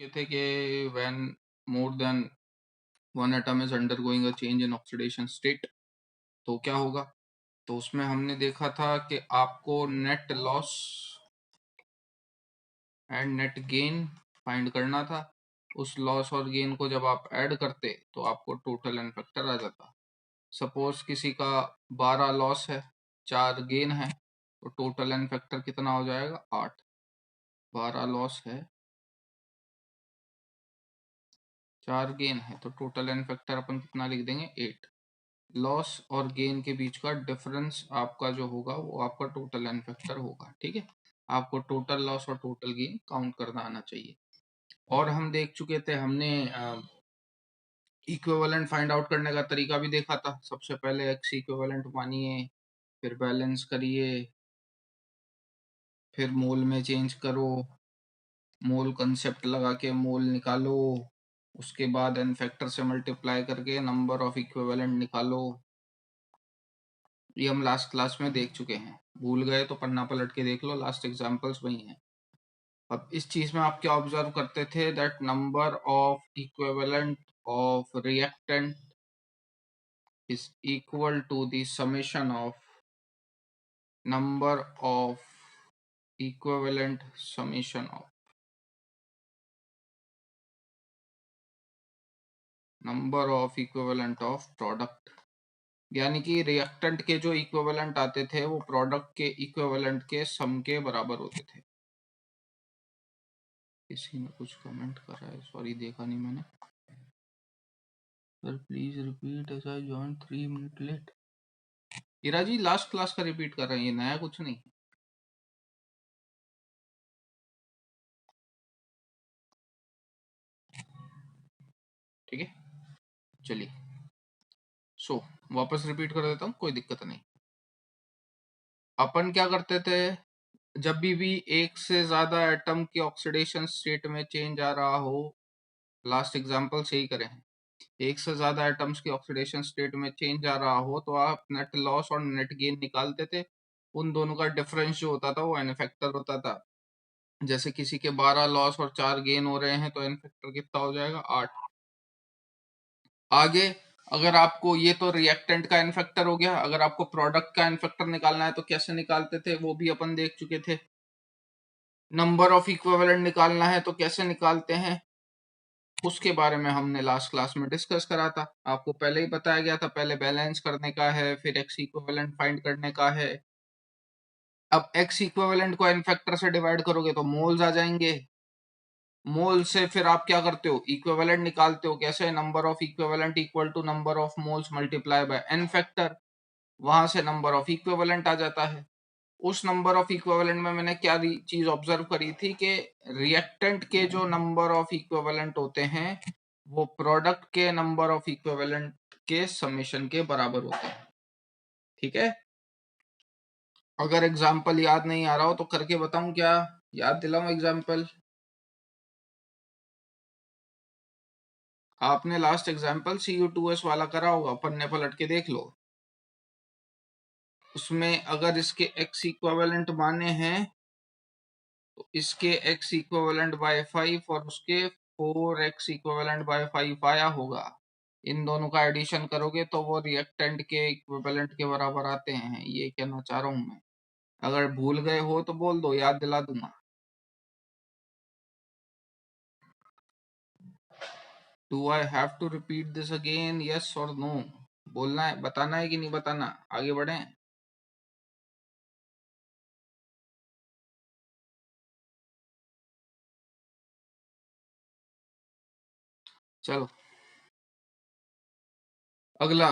ये थे कि when more than one atom is undergoing a change in oxidation state तो क्या होगा। तो उसमें हमने देखा था कि आपको net loss and net gain find करना था। उस लॉस और गेन को जब आप ऐड करते तो आपको टोटल एन फैक्टर आ जाता। सपोज किसी का 12 लॉस है, 4 गेन है, तो टोटल एन फैक्टर कितना हो जाएगा 8। 12 लॉस है, 4 गेन है, तो टोटल एन फैक्टर अपन कितना लिख देंगे 8। लॉस और गेन के बीच का डिफरेंस आपका जो होगा वो आपका टोटल एन फैक्टर होगा। ठीक है, आपको टोटल लॉस और टोटल गेन काउंट करना आना चाहिए। और हम देख चुके थे, हमने इक्विवेलेंट फाइंड आउट करने का तरीका भी देखा था। सबसे पहले एक्स इक्विवेलेंट मानिए, फिर बैलेंस करिए, फिर मोल में चेंज करो, मोल कंसेप्ट लगा के मोल निकालो, उसके बाद एन फैक्टर से मल्टीप्लाई करके नंबर ऑफ इक्विवेलेंट निकालो। ये हम लास्ट क्लास में देख चुके हैं, भूल गए तो पन्ना पलट के देख लो, लास्ट एग्जांपल्स वही हैं। अब इस चीज में आप क्या ऑब्जर्व करते थे, that number of equivalent of reactant is equal to the summation of number of equivalent summation of number of equivalent of product। यानी कि रिएक्टेंट के जो इक्विवेलेंट आते थे वो प्रोडक्ट के इक्विवेलेंट के सम के बराबर होते थे। किसी ने कुछ कमेंट करा है, सॉरी देखा नहीं मैंने। Sir please repeat as I join 3 minute late. Ira ji last class का रिपीट कर रहे हैं, ये नया कुछ नहीं। ठीक है, चलिए सो वापस रिपीट कर देता हूँ, कोई दिक्कत नहीं। अपन क्या करते थे, जब भी एक से ज्यादा एटम की ऑक्सीडेशन स्टेट में चेंज आ रहा हो, लास्ट एग्जांपल से ही करें, एक से ज्यादा एटम्स की ऑक्सीडेशन स्टेट में चेंज आ रहा हो तो आप नेट लॉस और नेट गेन निकालते थे। उन दोनों का डिफरेंस जो होता था वो एन फैक्टर होता था। जैसे किसी के 12 लॉस और 4 गेन हो रहे हैं तो एन फैक्टर कितना हो जाएगा 8। आगे अगर आपको, ये तो रिएक्टेंट का एन फैक्टर हो गया, अगर आपको प्रोडक्ट का एन फैक्टर निकालना है तो कैसे निकालते थे वो भी अपन देख चुके थे। नंबर ऑफ इक्विवेलेंट निकालना है तो कैसे निकालते हैं उसके बारे में हमने लास्ट क्लास में डिस्कस करा था। आपको पहले ही बताया गया था, पहले बैलेंस करने का है, फिर एक्स इक्विवेलेंट फाइंड करने का है। अब एक्स इक्विवेलेंट को एन फैक्टर से डिवाइड करोगे तो मोल्स आ जाएंगे। मोल से फिर आप क्या करते हो, इक्विवेलेंट निकालते हो। कैसे, number of equivalent equal to number of moles multiply by N factor, वहां से नंबर ऑफ इक्विवेलेंट आ जाता है। उस नंबर ऑफ इक्विवेलेंट में मैंने क्या चीज ऑब्जर्व करी थी कि रिएक्टेंट के जो नंबर ऑफ इक्विवेलेंट होते हैं वो प्रोडक्ट के नंबर ऑफ इक्विवेलेंट के समेशन के बराबर होते हैं। ठीक है, अगर एग्जाम्पल याद नहीं आ रहा हो तो करके बताऊं क्या, याद दिलाऊं एग्जाम्पल। आपने लास्ट एग्जाम्पल Cu2S वाला करा होगा, पन्ने पलट के देख लो। उसमें अगर इसके x इक्विवेलेंट माने हैं तो इसके x इक्विवेलेंट बाय 5 और उसके 4x इक्विवेलेंट बाय 5 आया होगा। इन दोनों का एडिशन करोगे तो वो रिएक्टेंट के इक्विवेलेंट के बराबर आते हैं, ये कहना चाह रहा हूं मैं। अगर भूल गए हो तो बोल दो, याद दिला दूंगा। Do I have to repeat this again, yes और नो? बोलना है, बताना है कि नहीं बताना, आगे बढ़े। चलो अगला,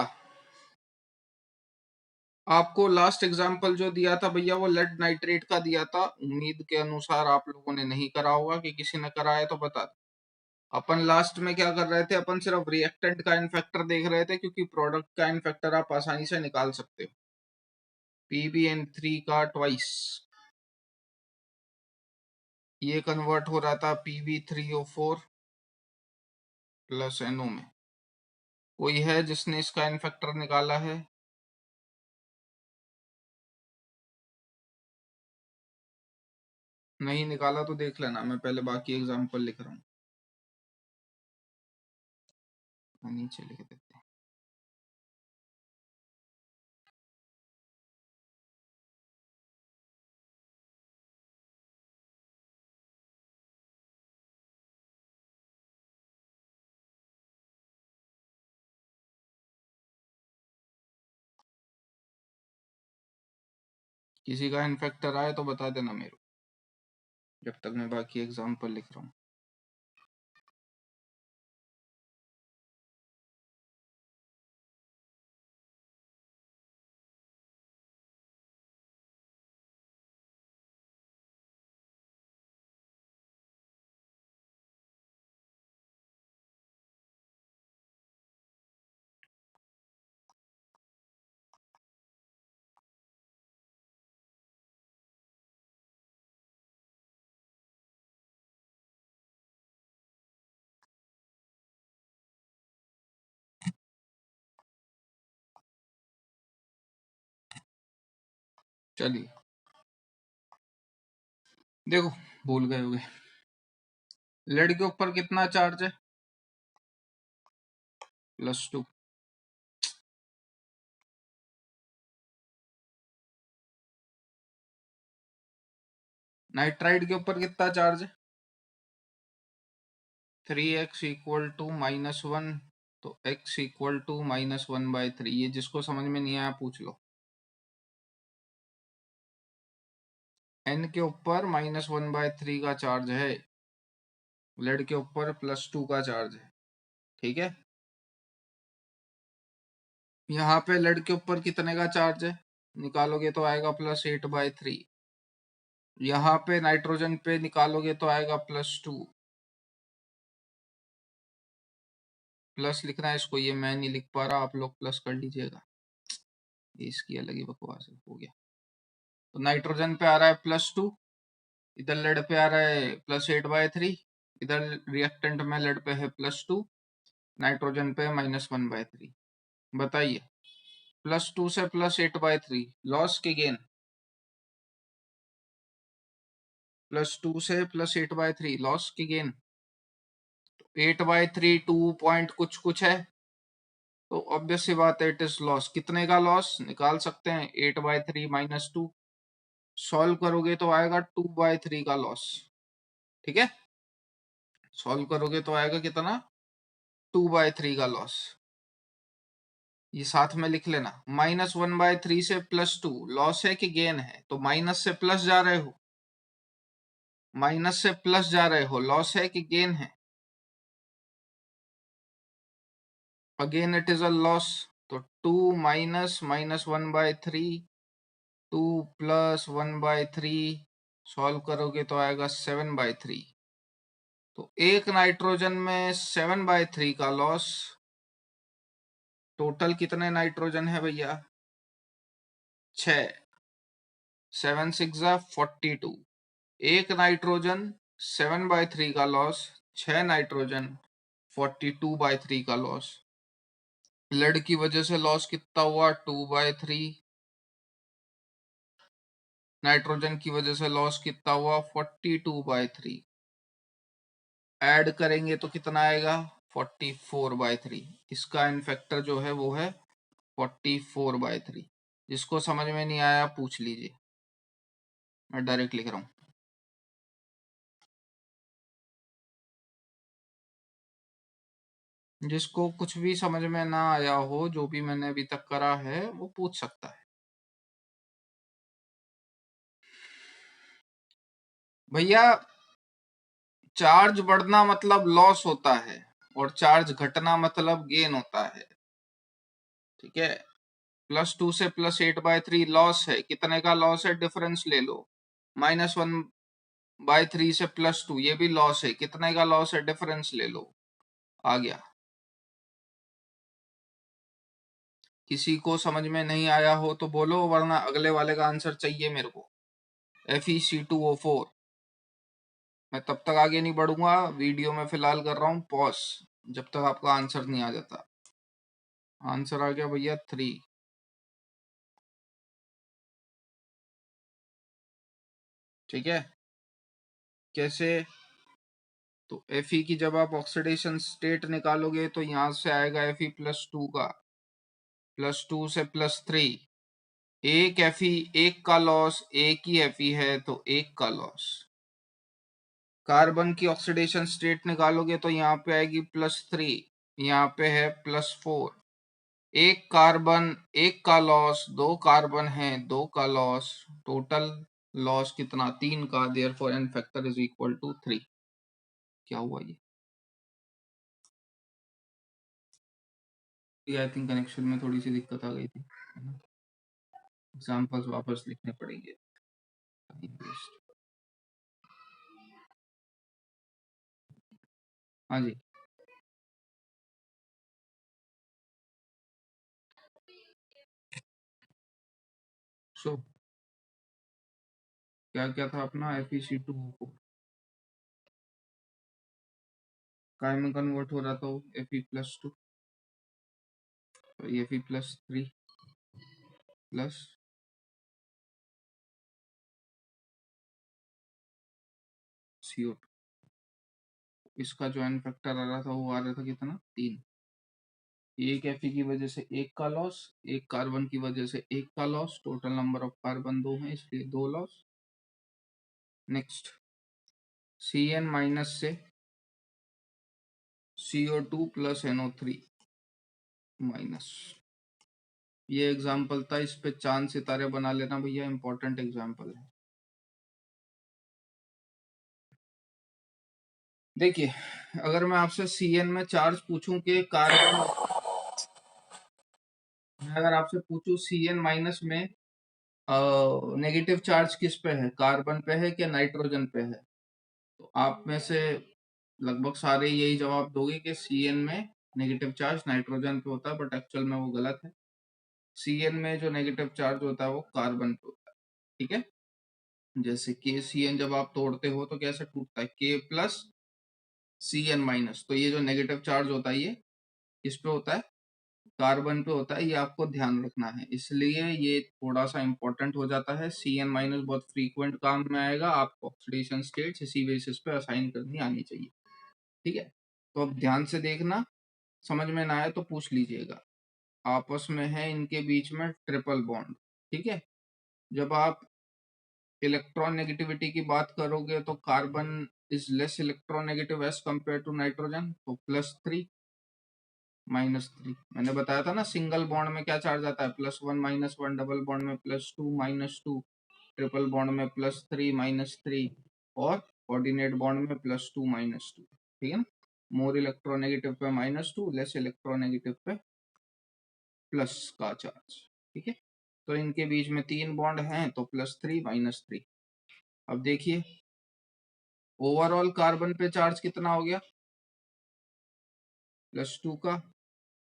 आपको लास्ट एग्जाम्पल जो दिया था भैया वो लेड नाइट्रेट का दिया था। उम्मीद के अनुसार आप लोगों ने नहीं करा होगा, कि किसी ने करा है तो बता दो। अपन लास्ट में क्या कर रहे थे, अपन सिर्फ रिएक्टेंट का इन फैक्टर देख रहे थे, क्योंकि प्रोडक्ट का इन फैक्टर आप आसानी से निकाल सकते हो। PbN3 का ट्वाइस, ये कन्वर्ट हो रहा था Pb3O4 प्लस NO में। कोई है जिसने इसका इन फैक्टर निकाला है? नहीं निकाला तो देख लेना, मैं पहले बाकी एग्जाम्पल लिख रहा हूँ। नीचे लिख देते हैं। किसी का इन्फेक्टर आए तो बता देना मेरे को, जब तक मैं बाकी एग्जाम्पल लिख रहा हूँ। चलिए देखो, भूल गए होगे, लेड के ऊपर कितना चार्ज है? +2। नाइट्राइड के ऊपर कितना चार्ज है? 3x इक्वल टू -1, तो x इक्वल टू -1/3। ये जिसको समझ में नहीं आया पूछ लो। n के ऊपर -1/3 का चार्ज है, लेड के ऊपर +2 का चार्ज है, ठीक है। यहाँ पे लेड के ऊपर कितने का चार्ज है निकालोगे तो आएगा +8/3। यहाँ पे नाइट्रोजन पे निकालोगे तो आएगा +2। प्लस लिखना है इसको, ये मैं नहीं लिख पा रहा, आप लोग प्लस कर लीजिएगा, ये इसकी अलग ही बकवास है, हो गया। तो नाइट्रोजन पे आ रहा है +2, इधर लेड पे आ रहा है +8/3, इधर रिएक्टेंट में लेड पे है +2, नाइट्रोजन पे -1/3। बताइए, +2 से +8/3 लॉस के गेन? +2 से +8/3 लॉस की गेन। 8/3 2 पॉइंट कुछ कुछ है, तो ऑब्वियस सी बात है इट इज लॉस। कितने का लॉस निकाल सकते हैं? 8/3 -2, सॉल्व करोगे तो आएगा 2/3 का लॉस, ठीक है। सॉल्व करोगे तो आएगा कितना? 2/3 का लॉस। ये साथ में लिख लेना, -1/3 से +2 लॉस है कि गेन है? तो माइनस से प्लस जा रहे हो, माइनस से प्लस जा रहे हो, लॉस है कि गेन है? Again it is a loss, तो 2 माइनस -1/3, 2 + 1/3, सॉल्व करोगे तो आएगा 7/3। तो एक नाइट्रोजन में 7/3 का लॉस। टोटल कितने नाइट्रोजन है भैया? 6, 7 6 42। एक नाइट्रोजन 7/3 का लॉस, 6 नाइट्रोजन 42/3 का लॉस। लेड की वजह से लॉस कितना हुआ? 2/3। नाइट्रोजन की वजह से लॉस कितना हुआ? 42/3। ऐड करेंगे तो कितना आएगा? 44/3। इसका इनफैक्टर जो है वो है 44/3। जिसको समझ में नहीं आया पूछ लीजिए, मैं डायरेक्ट लिख रहा हूँ। जिसको कुछ भी समझ में ना आया हो, जो भी मैंने अभी तक करा है, वो पूछ सकता है। भैया चार्ज बढ़ना मतलब लॉस होता है, और चार्ज घटना मतलब गेन होता है, ठीक है। +2 से +8/3 लॉस है, कितने का लॉस है? डिफरेंस ले लो। -1/3 से +2 ये भी लॉस है, कितने का लॉस है? डिफरेंस ले लो। आ गया। किसी को समझ में नहीं आया हो तो बोलो, वरना अगले वाले का आंसर चाहिए मेरे को। FeC2O4। मैं तब तक आगे नहीं बढ़ूंगा, वीडियो में फिलहाल कर रहा हूँ पॉज, जब तक आपका आंसर नहीं आ जाता। आंसर आ गया भैया 3। ठीक है। कैसे? तो Fe की जब आप ऑक्सीडेशन स्टेट निकालोगे तो यहां से आएगा Fe+2 का +2 से +3, एक Fe एक का लॉस, एक ही Fe है तो एक का लॉस। कार्बन की ऑक्सीडेशन स्टेट निकालोगे तो यहाँ पे आएगी +3, यहाँ पे है +4, एक कार्बन एक का लॉस, दो कार्बन है दो का लॉस, टोटल लॉस कितना 3 का, therefore n factor is equal to 3। क्या हुआ ये आई थिंक कनेक्शन में थोड़ी सी दिक्कत आ गई थी, है ना। एग्जाम्पल्स वापस लिखने पड़ेंगे। हाँ जी, सो क्या क्या था अपना FeC2 को काय में कन्वर्ट हो रहा था वो Fe+2, तो Fe+3 प्लस CO2, इसका जो एन फैक्टर आ रहा था वो आ रहा था कितना 3। एक Fe की वजह से एक का लॉस, एक कार्बन की वजह से एक का loss, total number of carbon 2 है इसलिए 2 लॉस। नेक्स्ट Cn माइनस से CO2 प्लस NO3 माइनस, ये एग्जाम्पल था, इस पे चांद सितारे बना लेना भैया, इंपॉर्टेंट एग्जाम्पल है। देखिए अगर मैं आपसे Cn में चार्ज पूछूं कि कार्बन, अगर आपसे पूछूं Cn माइनस में नेगेटिव चार्ज किस पे है, कार्बन पे है कि नाइट्रोजन पे है, तो आप में से लगभग सारे यही जवाब दोगे कि Cn में नेगेटिव चार्ज नाइट्रोजन पे होता है, बट एक्चुअल में वो गलत है। Cn में जो नेगेटिव चार्ज होता है वो कार्बन पे होता है, ठीक है। जैसे KCN जब आप तोड़ते हो तो कैसे टूटता है, K प्लस Cn माइनस, तो ये जो नेगेटिव चार्ज होता है ये किस पे होता है, कार्बन पे होता है, ये आपको ध्यान रखना है, इसलिए ये थोड़ा सा इंपॉर्टेंट हो जाता है। Cn माइनस बहुत फ्रीक्वेंट काम में आएगा, आपको ऑक्सीडेशन स्टेट्स इसी बेसिस पे असाइन करनी आनी चाहिए, ठीक है। तो अब ध्यान से देखना, समझ में ना आए तो पूछ लीजिएगा। आपस में है इनके बीच में ट्रिपल बॉन्ड, ठीक है। जब आप इलेक्ट्रॉन नेगेटिविटी की बात करोगे तो carbon is less electron negative as compare to nitrogen, तो +3 -3, मैंने बताया था ना सिंगल बॉन्ड में क्या चार्ज आता है, +1 -1, डबल बॉन्ड में +2 -2, ट्रिपल बॉन्ड में +3 -3, और कोऑर्डिनेट बॉन्ड में +2 -2, ठीक है ना। मोर इलेक्ट्रोनेगेटिव पे -2, लेस इलेक्ट्रोनेगेटिव पे प्लस का चार्ज, ठीक है। तो इनके बीच में 3 बॉन्ड हैं तो +3 -3। अब देखिए ओवरऑल कार्बन पे चार्ज कितना हो गया, +2 का,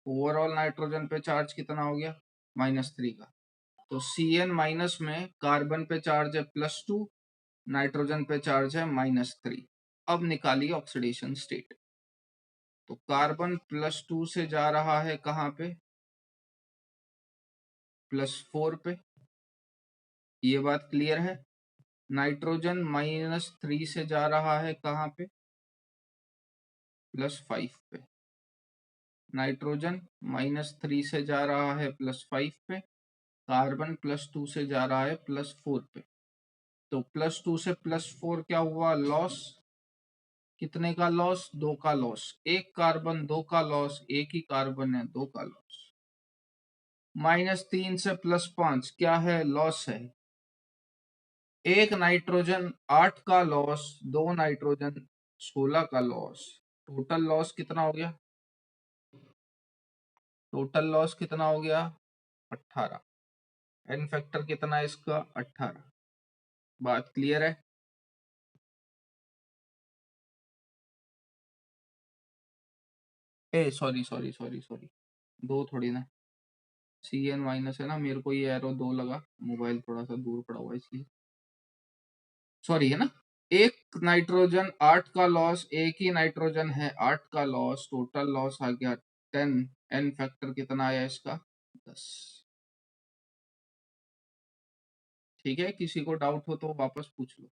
ओवरऑल नाइट्रोजन पे चार्ज कितना हो गया, -3 का। तो Cn माइनस में कार्बन पे चार्ज है +2, नाइट्रोजन पे चार्ज है -3। अब निकालिए ऑक्सीडेशन स्टेट, तो कार्बन +2 से जा रहा है कहाँ पे, +4 पे, ये बात क्लियर है। नाइट्रोजन -3 से जा रहा है कहाँ पे, +5 पे। नाइट्रोजन -3 से जा रहा है +5 पे, कार्बन +2 से जा रहा है +4 पे। तो +2 से +4 क्या हुआ, लॉस, कितने का लॉस, 2 का लॉस, एक कार्बन 2 का लॉस, एक ही कार्बन है 2 का लॉस। -3 से +5 क्या है, लॉस है, एक नाइट्रोजन 8 का लॉस, दो नाइट्रोजन 16 का लॉस, टोटल लॉस कितना हो गया, टोटल लॉस कितना हो गया 18। एन फैक्टर कितना है इसका 18। बात क्लियर है। ए सॉरी सॉरी सॉरी सॉरी, दो थोड़ी ना, Cn माइनस है ना, मेरे को ये एरो 2 लगा, मोबाइल थोड़ा सा दूर पड़ा हुआ इसलिए, सॉरी, है ना। एक नाइट्रोजन 8 का लॉस, एक ही नाइट्रोजन है 8 का लॉस, टोटल लॉस आ गया 10। एन फैक्टर कितना आया इसका 10। ठीक है, किसी को डाउट हो तो वापस पूछ लो,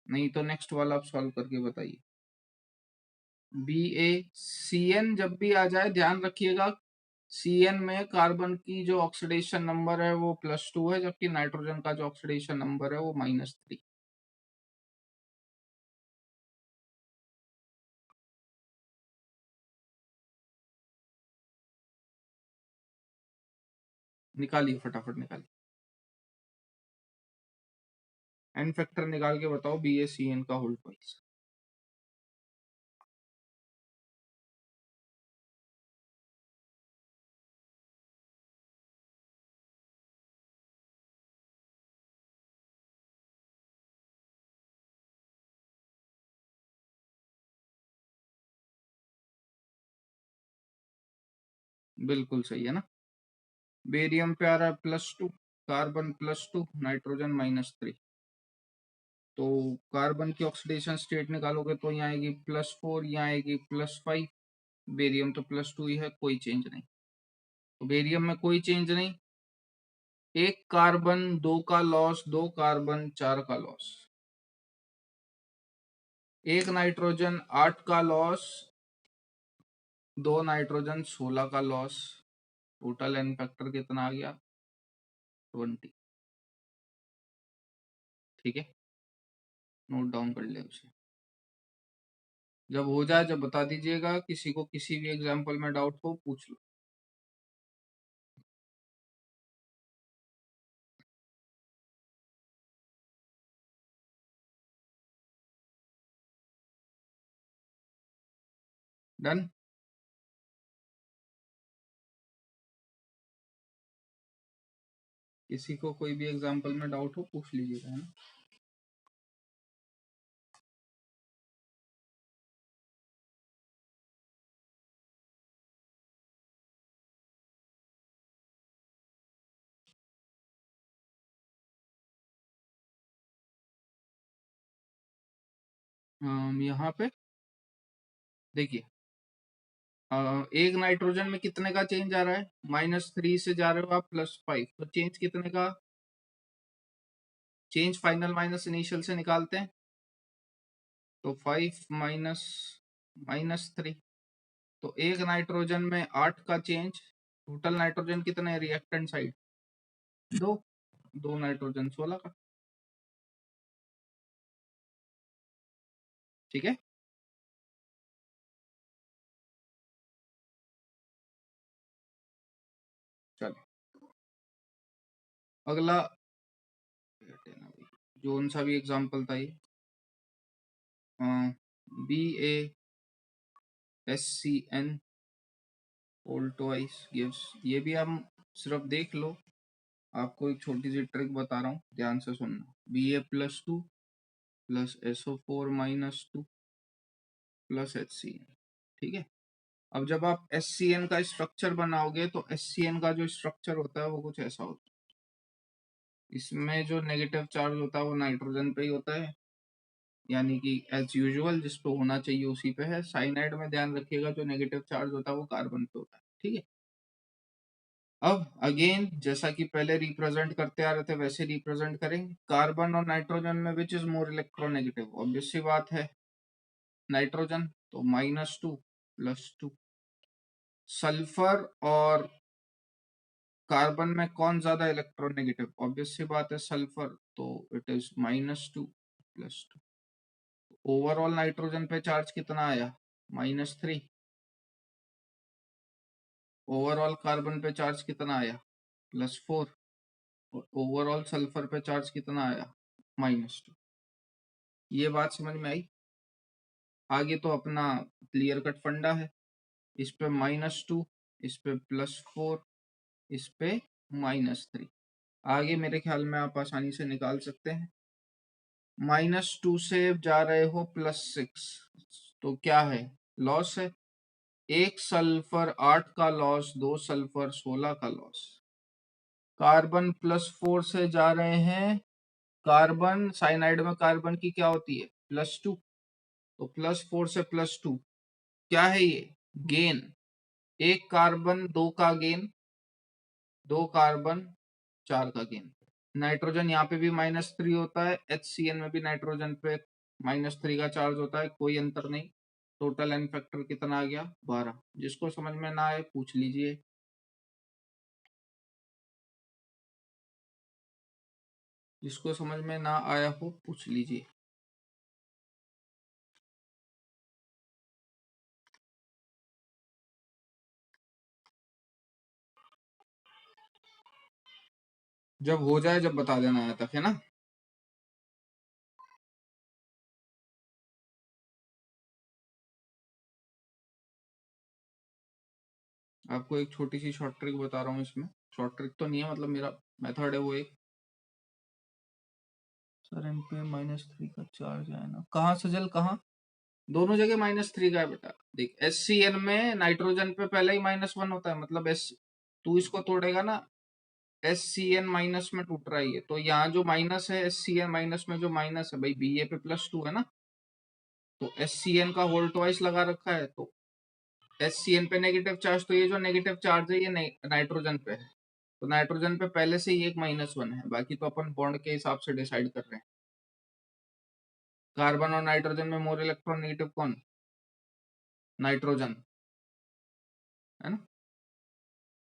नहीं तो नेक्स्ट वाला आप सॉल्व करके बताइए। BaCN जब भी आ जाए ध्यान रखिएगा, CN में कार्बन की जो ऑक्सीडेशन नंबर है वो +2 है, जबकि नाइट्रोजन का जो ऑक्सीडेशन नंबर है वो -3। निकालिए, फटाफट निकालिए, एन फैक्टर निकाल के बताओ BaCN का होल ट्वाइस। बिल्कुल सही है ना। बेरियम पे आ रहा है +2, कार्बन +2, नाइट्रोजन -3। तो कार्बन की ऑक्सीडेशन स्टेट निकालोगे तो यहाँ आएगी +4, यहाँ आएगी +5। बेरियम तो +2 ही है, कोई चेंज नहीं। तो बेरियम में कोई चेंज नहीं, 1 कार्बन 2 का लॉस, 2 कार्बन 4 का लॉस, 1 नाइट्रोजन 8 का लॉस, 2 नाइट्रोजन 16 का लॉस। टोटल एन फैक्टर कितना आ गया? 20। ठीक है, नोट डाउन कर ले उसे। जब हो जाए जब बता दीजिएगा, किसी को किसी भी एग्जाम्पल में डाउट हो पूछ लो। डन। किसी को कोई भी एग्जाम्पल में डाउट हो पूछ लीजिएगा, है ना। यहाँ पे देखिए, एक नाइट्रोजन में कितने का चेंज आ रहा है? -3 से जा रहे हो आप +5, तो चेंज कितने का? चेंज फाइनल माइनस इनिशियल से निकालते हैं, तो 5 माइनस -3। तो एक नाइट्रोजन में 8 का चेंज, टोटल नाइट्रोजन कितने रिएक्टेंट साइड? 2, 2 नाइट्रोजन 16 का। ठीक है, चलो अगला, जोन सा भी एग्जांपल था ये, BaSCN होल ट्वाइस गिव्स, ये भी हम सिर्फ देख लो, आपको एक छोटी सी ट्रिक बता रहा हूँ, ध्यान से सुनना। Ba+2 + SO4-2 + HCN। ठीक है, अब जब आप SCN का स्ट्रक्चर बनाओगे तो SCN का जो स्ट्रक्चर होता है वो कुछ ऐसा होता है। इसमें जो नेगेटिव चार्ज होता है वो नाइट्रोजन पे ही होता है, यानी कि एज यूजुअल जिस पे होना चाहिए उसी पे है। साइनाइड में ध्यान रखिएगा जो नेगेटिव चार्ज होता है वो कार्बन पे होता है। ठीक है, अब अगेन जैसा कि पहले रिप्रेजेंट करते आ रहे थे वैसे रिप्रेजेंट करेंगे। कार्बन और नाइट्रोजन में which is more electronegative? Obvious सी बात है नाइट्रोजन, तो -2 +2। सल्फर और कार्बन में कौन ज्यादा इलेक्ट्रोनेगेटिव? ऑब्वियस सी बात है सल्फर, तो इट इज -2 +2। ओवरऑल नाइट्रोजन पे चार्ज कितना आया? -3। ओवरऑल कार्बन पे चार्ज कितना आया? +4। और ओवरऑल सल्फर पे चार्ज कितना आया? -2। ये बात समझ में आई? आगे तो अपना क्लियर कट फंडा है, इस पे -2, इस पे +4, इस पे -3। आगे मेरे ख्याल में आप आसानी से निकाल सकते हैं। -2 से जा रहे हो +6, तो क्या है? लॉस है। 1 सल्फर 8 का लॉस, 2 सल्फर 16 का लॉस। कार्बन +4 से जा रहे हैं, कार्बन साइनाइड में कार्बन की क्या होती है? +2, तो +4 से +2 क्या है ये? गेन। 1 कार्बन 2 का गेन, 2 कार्बन 4 का गेन। नाइट्रोजन यहाँ पे भी -3 होता है, HCN में भी नाइट्रोजन पे -3 का चार्ज होता है, कोई अंतर नहीं। टोटल n फैक्टर कितना आ गया 12। जिसको समझ में ना आए पूछ लीजिए। जिसको समझ में ना आया हो पूछ लीजिए। जब हो जाए जब बता देना आया तक, है ना। आपको एक छोटी सी शॉर्ट ट्रिक बता रहा हूँ इसमें। शॉर्ट ट्रिक तो नहीं है, मतलब मेरा मेथड है वो एक। सर एन पे -3 का चार्ज है ना, कहाँ सजल कहाँ? दोनों जगह -3 का है बेटा। देख एस सी एन में नाइट्रोजन पे पहले ही -1 होता है, मतलब एस, तू इसको तोड़ेगा ना, एस सी एन माइनस में टूट रहा है, तो यहाँ जो माइनस है एस सी एन माइनस में जो माइनस है भाई, बी ए पे +2 है ना, तो एस सी एन का होल ट्वाइस लगा रखा है, तो एस सी एन पे नेगेटिव चार्ज, तो ये जो नेगेटिव चार्ज है ये नाइट्रोजन पे है, तो नाइट्रोजन पे पहले से ही एक -1 है, बाकी तो अपन बॉन्ड के हिसाब से डिसाइड कर रहे हैं। कार्बन और नाइट्रोजन में मोर इलेक्ट्रॉन नेगेटिव कौन? नाइट्रोजन, है ना।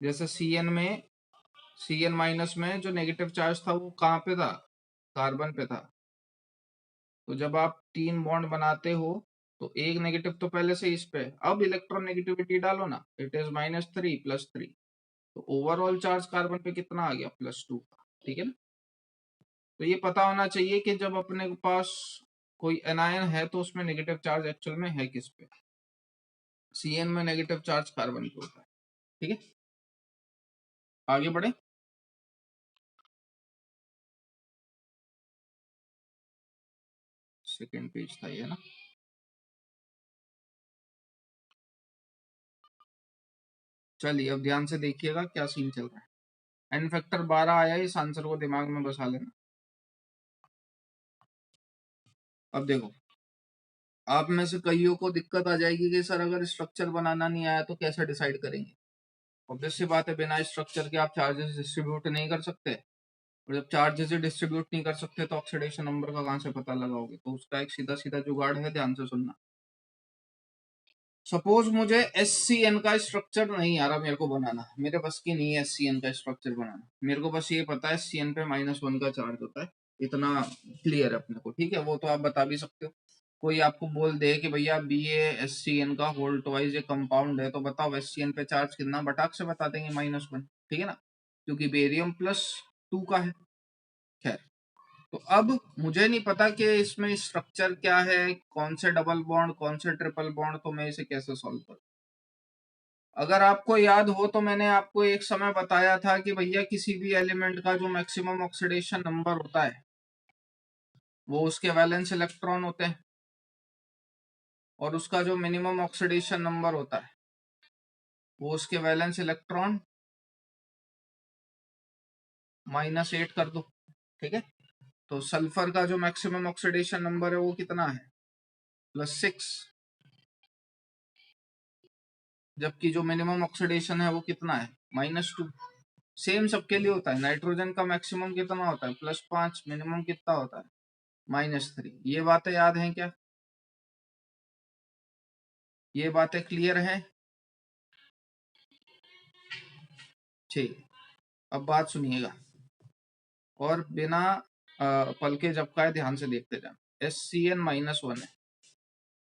जैसे सी एन माइनस में जो नेगेटिव चार्ज था वो कहाँ पे था? कार्बन पे था। तो जब आप 3 बॉन्ड बनाते हो तो एक नेगेटिव तो पहले से इस पे, अब इलेक्ट्रॉन नेगेटिविटी डालो ना, इट इज -3 +3, तो ओवरऑल चार्ज कार्बन पे कितना आ गया? +2 का, ठीक है ना। तो ये पता होना चाहिए कि जब अपने पास कोई एनायन है तो उसमें नेगेटिव चार्ज एक्चुअल में है किस पे? सी एन में नेगेटिव चार्ज कार्बन पे होता है, ठीक है। आगे बढ़े। सेकेंड पेज था ये ना। चलिए अब ध्यान से देखिएगा क्या सीन चल रहा है। एन फैक्टर 12 आया, इस आंसर को दिमाग में बसा लेना। अब देखो, आप में से कईयों को दिक्कत आ जाएगी कि सर अगर स्ट्रक्चर बनाना नहीं आया तो कैसे डिसाइड करेंगे। ऑब्वियस सी बात है, बिना स्ट्रक्चर के आप चार्जेस डिस्ट्रीब्यूट नहीं कर सकते, और जब चार्जेस डिस्ट्रीब्यूट नहीं कर सकते तो ऑक्सीडेशन नंबर का कहाँ से पता लगाओगे? तो उसका एक सीधा सीधा जुगाड़ है, ध्यान से सुनना। सपोज मुझे एस सी एन का स्ट्रक्चर नहीं आ रहा मेरे को बनाना, मेरे बस की नहीं है एस सी एन का स्ट्रक्चर बनाना, मेरे को बस ये पता है सी एन पे -1 का चार्ज होता है, इतना क्लियर है अपने को, ठीक है। वो तो आप बता भी सकते हो। कोई आपको बोल दे कि भैया B A S C N का होल ट्वाइस एक कंपाउंड है, तो बताओ एस सी एन पे चार्ज कितना, बटाक से बता देंगे -1, ठीक है ना, क्योंकि बेरियम +2 का है। खैर, तो अब मुझे नहीं पता कि इसमें स्ट्रक्चर क्या है, कौन से डबल बॉन्ड कौन से ट्रिपल बॉन्ड, तो मैं इसे कैसे सॉल्व करूं। अगर आपको याद हो तो मैंने आपको एक समय बताया था कि भैया किसी भी एलिमेंट का जो मैक्सिमम ऑक्सीडेशन नंबर होता है वो उसके वैलेंस इलेक्ट्रॉन होते हैं, और उसका जो मिनिमम ऑक्सीडेशन नंबर होता है वो उसके वैलेंस इलेक्ट्रॉन -8 कर दो, ठीक है। तो सल्फर का जो मैक्सिमम ऑक्सीडेशन नंबर है वो कितना है? +6। जबकि जो मिनिमम ऑक्सीडेशन है वो कितना है? -2। सेम सबके लिए होता है। नाइट्रोजन का मैक्सिमम कितना होता है? +5। मिनिमम कितना होता है? -3। ये बातें याद हैं क्या? ये बातें क्लियर हैं? ठीक। अब बात सुनिएगा और बिना पल के झपकाए ध्यान से देखते जाना। SCN-1 है,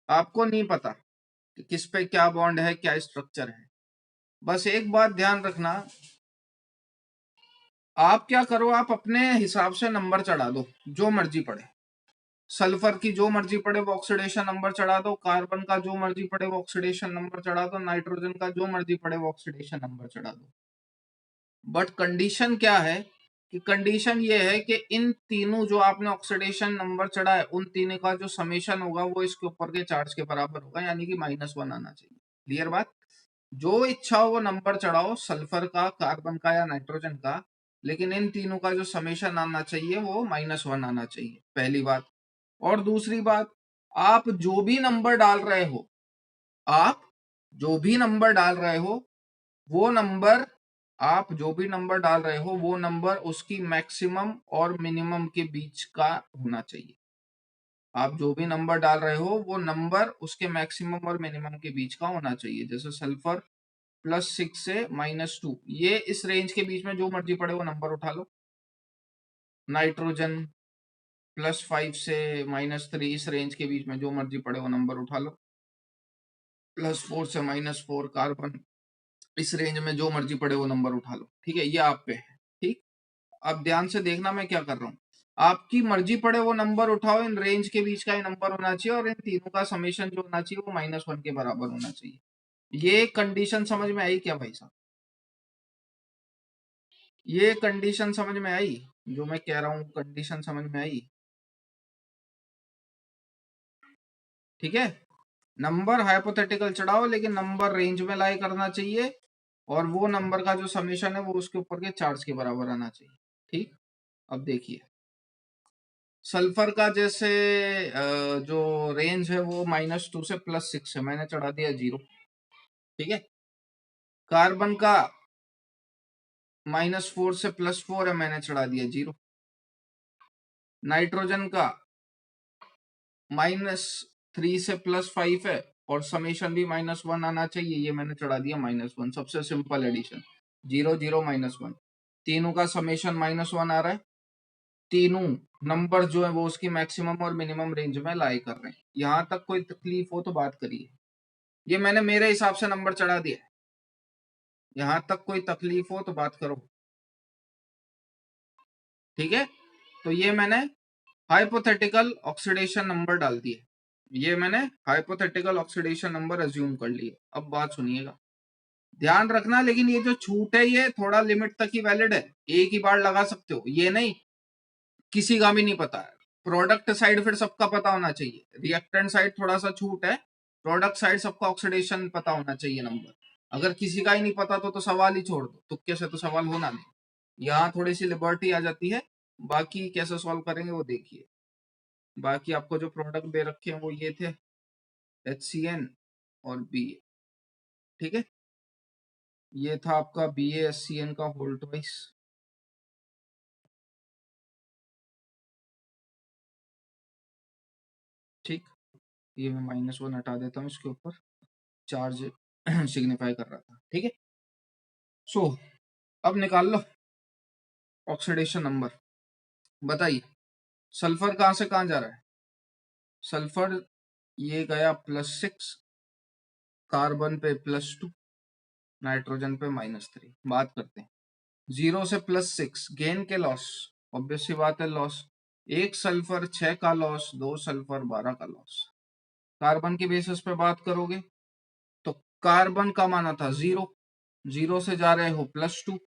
आपको नहीं पता कि किस पे क्या बॉन्ड है, क्या स्ट्रक्चर है। बस एक बात ध्यान रखना, आप क्या करो, आप अपने हिसाब से नंबर चढ़ा दो, जो मर्जी पड़े। सल्फर की जो मर्जी पड़े वो ऑक्सीडेशन नंबर चढ़ा दो, कार्बन का जो मर्जी पड़े वो ऑक्सीडेशन नंबर चढ़ा दो, नाइट्रोजन का जो मर्जी पड़े वो ऑक्सीडेशन नंबर चढ़ा दो। बट कंडीशन क्या है कि कंडीशन ये है कि इन तीनों जो आपने ऑक्सीडेशन नंबर चढ़ा है उन तीनों का जो समेशन होगा वो इसके ऊपर के चार्ज के बराबर होगा, यानी कि -1 आना चाहिए। क्लियर बात? जो इच्छा हो वो नंबर चढ़ाओ, सल्फर का, कार्बन का या नाइट्रोजन का, लेकिन इन तीनों का जो समेशन आना चाहिए वो -1 आना चाहिए, पहली बात। और दूसरी बात, आप जो भी नंबर डाल रहे हो, आप जो भी नंबर डाल रहे हो वो नंबर, आप जो भी नंबर डाल रहे हो वो नंबर उसकी मैक्सिमम और मिनिमम के बीच का होना चाहिए। आप जो भी नंबर डाल रहे हो वो नंबर उसके मैक्सिमम और मिनिमम के बीच का होना चाहिए। जैसे सल्फर +6 से -2, ये इस रेंज के बीच में जो मर्जी पड़े वो नंबर उठा लो। नाइट्रोजन +5 से -3, इस रेंज के बीच में जो मर्जी पड़े वो नंबर उठा लो। +4 से -4 कार्बन, इस रेंज में जो मर्जी पड़े वो नंबर उठा लो। ठीक है, ये आप पे है। ठीक, अब ध्यान से देखना मैं क्या कर रहा हूँ। आपकी मर्जी पड़े वो नंबर उठाओ, इन रेंज के बीच का ही नंबर होना चाहिए और इन तीनों का समेशन जो होना चाहिए वो -1 के बराबर होना चाहिए। ये कंडीशन समझ में आई क्या भाई साहब? ये कंडीशन समझ में आई? जो मैं कह रहा हूँ कंडीशन समझ में आई? ठीक है, नंबर हाइपोथेटिकल चढ़ाओ लेकिन नंबर रेंज में लाई करना चाहिए और वो नंबर का जो समेशन है वो उसके ऊपर के चार्ज के बराबर आना चाहिए। ठीक, अब देखिए सल्फर का जैसे जो रेंज है वो -2 से +6 है, मैंने चढ़ा दिया 0। ठीक है, कार्बन का -4 से +4 है, मैंने चढ़ा दिया 0। नाइट्रोजन का -3 से +5 है और समेशन भी -1 आना चाहिए, ये मैंने चढ़ा दिया -1। सबसे सिंपल एडिशन, 0 0 -1, तीनों का समेशन -1 आ रहा है। तीनों नंबर जो है वो उसकी मैक्सिमम और मिनिमम रेंज में लाई कर रहे हैं। यहां तक कोई तकलीफ हो तो बात करिए। ये मैंने मेरे हिसाब से नंबर चढ़ा दिया। यहां तक कोई तकलीफ हो तो बात करो। ठीक है, तो ये मैंने हाइपोथेटिकल ऑक्सीडेशन नंबर डाल दिए। ये मैंने हाइपोथेटिकल ऑक्सीडेशन नंबर अज्यूम कर लिए। अब बात सुनिएगा, ध्यान रखना लेकिन ये जो छूट है ये थोड़ा लिमिट तक ही वैलिड है, एक ही बार लगा सकते हो, ये नहीं किसी का भी नहीं पता है। प्रोडक्ट साइड फिर सबका पता होना चाहिए, रिएक्टेंट साइड थोड़ा सा छूट है, प्रोडक्ट साइड सबका ऑक्सीडेशन पता होना चाहिए नंबर। अगर किसी का ही नहीं पता तो सवाल ही छोड़ दो, तुक्के से तो सवाल होना नहीं। यहाँ थोड़ी सी लिबर्टी आ जाती है, बाकी कैसे सॉल्व करेंगे वो देखिए। बाकी आपको जो प्रोडक्ट दे रखे हैं वो ये थे, HCN और BA। ठीक है, ये था आपका BaHCN का होल ट्वाइस। ठीक, ये मैं -1 हटा देता हूँ, इसके ऊपर चार्ज सिग्निफाई कर रहा था। ठीक है, सो अब निकाल लो ऑक्सीडेशन नंबर। बताइए सल्फर कहाँ से कहाँ जा रहा है? सल्फर ये गया +6, कार्बन पे +2, नाइट्रोजन पे -3। बात करते हैं 0 से +6 गेन के लॉस, ऑब्वियस सी बात है लॉस। एक सल्फर 6 का लॉस, 2 सल्फर 12 का लॉस। कार्बन के बेसिस पे बात करोगे तो कार्बन का माना था 0, 0 से जा रहे हो +2,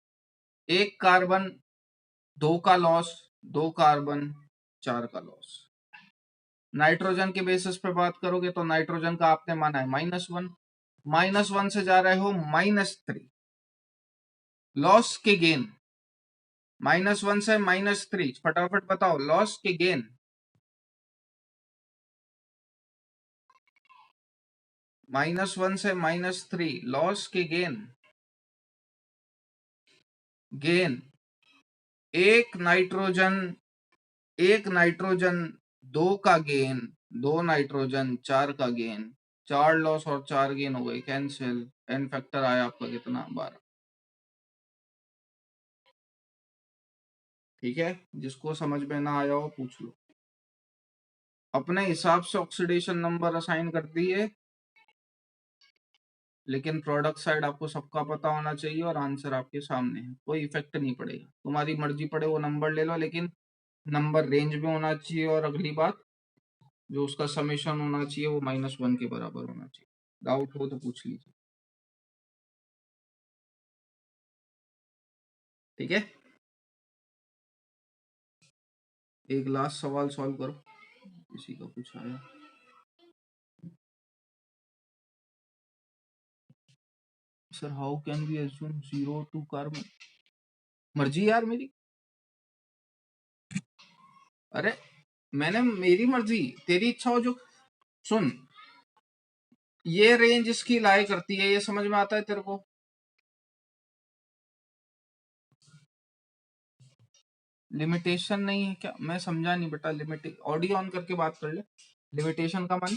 एक कार्बन 2 का लॉस, 2 कार्बन 4 का लॉस। नाइट्रोजन के बेसिस पे बात करोगे तो नाइट्रोजन का आपने माना है -1, -1 से जा रहे हो -3, लॉस के गेन। -1 से -3, फटाफट बताओ लॉस के गेन। -1 से -3 लॉस के गेन। गेन एक नाइट्रोजन 2 का गेन, 2 नाइट्रोजन 4 का गेन, 4 लॉस और 4 गेन हो गए कैंसिल। एन फैक्टर आया आपका कितना? 12। ठीक है, जिसको समझ में ना आया हो पूछ लो। अपने हिसाब से ऑक्सीडेशन नंबर असाइन कर दिए, लेकिन प्रोडक्ट साइड आपको सबका पता होना चाहिए और आंसर आपके सामने है, कोई इफेक्ट नहीं पड़ेगा। तुम्हारी मर्जी पड़े वो नंबर ले लो, लेकिन नंबर रेंज में होना चाहिए और अगली बात जो उसका समेशन होना चाहिए वो -1 के बराबर होना चाहिए। डाउट हो तो पूछ लीजिए। ठीक है, एक लास्ट सवाल सॉल्व करो, किसी का कुछ आया? Sir how can we assume 0 to carbon? मर्जी यार मेरी। अरे मैंने मेरी मर्जी, तेरी इच्छा हो जो। सुन, ये रेंज इसकी लाई करती है, ये समझ में आता है तेरे को? लिमिटेशन नहीं है क्या? मैं समझा नहीं बेटा। लिमिट ऑडियो ऑन करके बात कर ले। लिमिटेशन का मान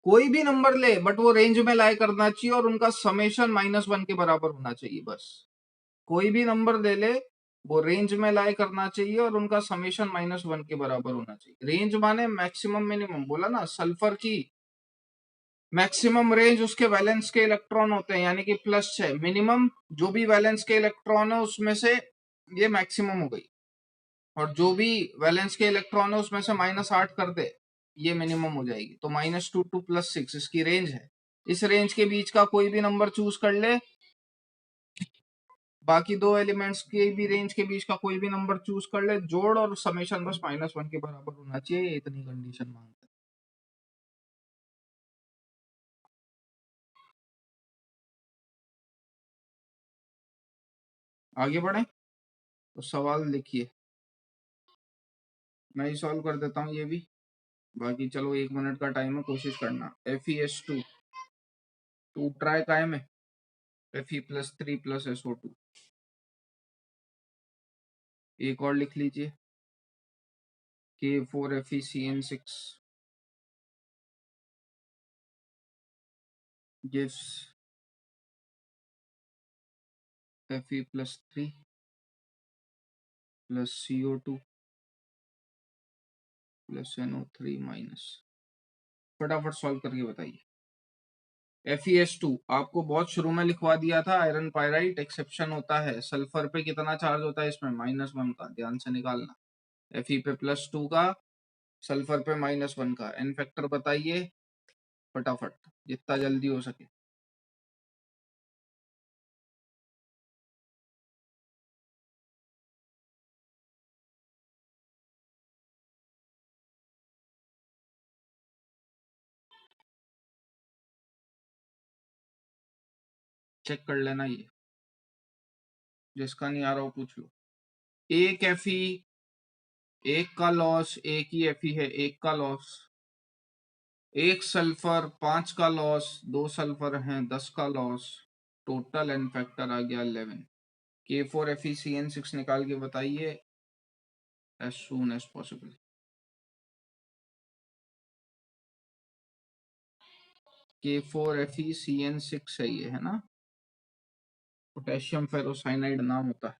कोई भी नंबर ले बट वो रेंज में लाई करना चाहिए और उनका समेशन -1 के बराबर होना चाहिए बस। कोई भी नंबर दे ले, वो रेंज में लाई करना चाहिए और उनका समेशन -1 के बराबर होना चाहिए। रेंज माने मैक्सिमम मिनिमम, बोला ना। सल्फर की मैक्सिमम रेंज उसके वैलेंस के इलेक्ट्रॉन होते हैं, यानी कि +6। मिनिमम जो भी वैलेंस के इलेक्ट्रॉन है उसमें से ये मैक्सिमम हो गई, और जो भी वैलेंस के इलेक्ट्रॉन है उसमें से -8 कर दे, ये मिनिमम हो जाएगी। तो -2 टू +6 इसकी रेंज है। इस रेंज के बीच का कोई भी नंबर चूज कर ले, बाकी दो एलिमेंट्स के भी रेंज के बीच का कोई भी नंबर चूज कर ले, जोड़ और समेशन बस -1 के बराबर होना चाहिए। इतनी कंडीशन मांगता है। आगे बढ़े तो सवाल लिखिए, मैं ही सॉल्व कर देता हूँ ये भी। बाकी चलो 1 मिनट का टाइम है, कोशिश करना। FeS2 टू ट्राई कायम है। Fe+3+SO2। एक और लिख लीजिए, K4FeCN6 gives Fe+3 plus CO2 plus NO3 minus. फटाफट सॉल्व करके बताइए। FeS2 आपको बहुत शुरू में लिखवा दिया था, आयरन पायराइट एक्सेप्शन होता है। सल्फर पे कितना चार्ज होता है इसमें? -1 का, ध्यान से निकालना। Fe पे +2 का, सल्फर पे -1 का। एन फैक्टर बताइए फटाफट, जितना जल्दी हो सके। चेक कर लेना, ये जिसका नहीं आ रहा हो पूछ लो। एक Fe, एक का लॉस, एक ही Fe है, एक का लॉस। एक सल्फर 5 का लॉस, 2 सल्फर हैं 10 का लॉस। टोटल एन फैक्टर आ गया 11। K4FeCN6 निकाल के बताइए as soon as possible। K4FeCN6 है ये, है ना? पोटेशियम फेरोसाइनाइड नाम होता है।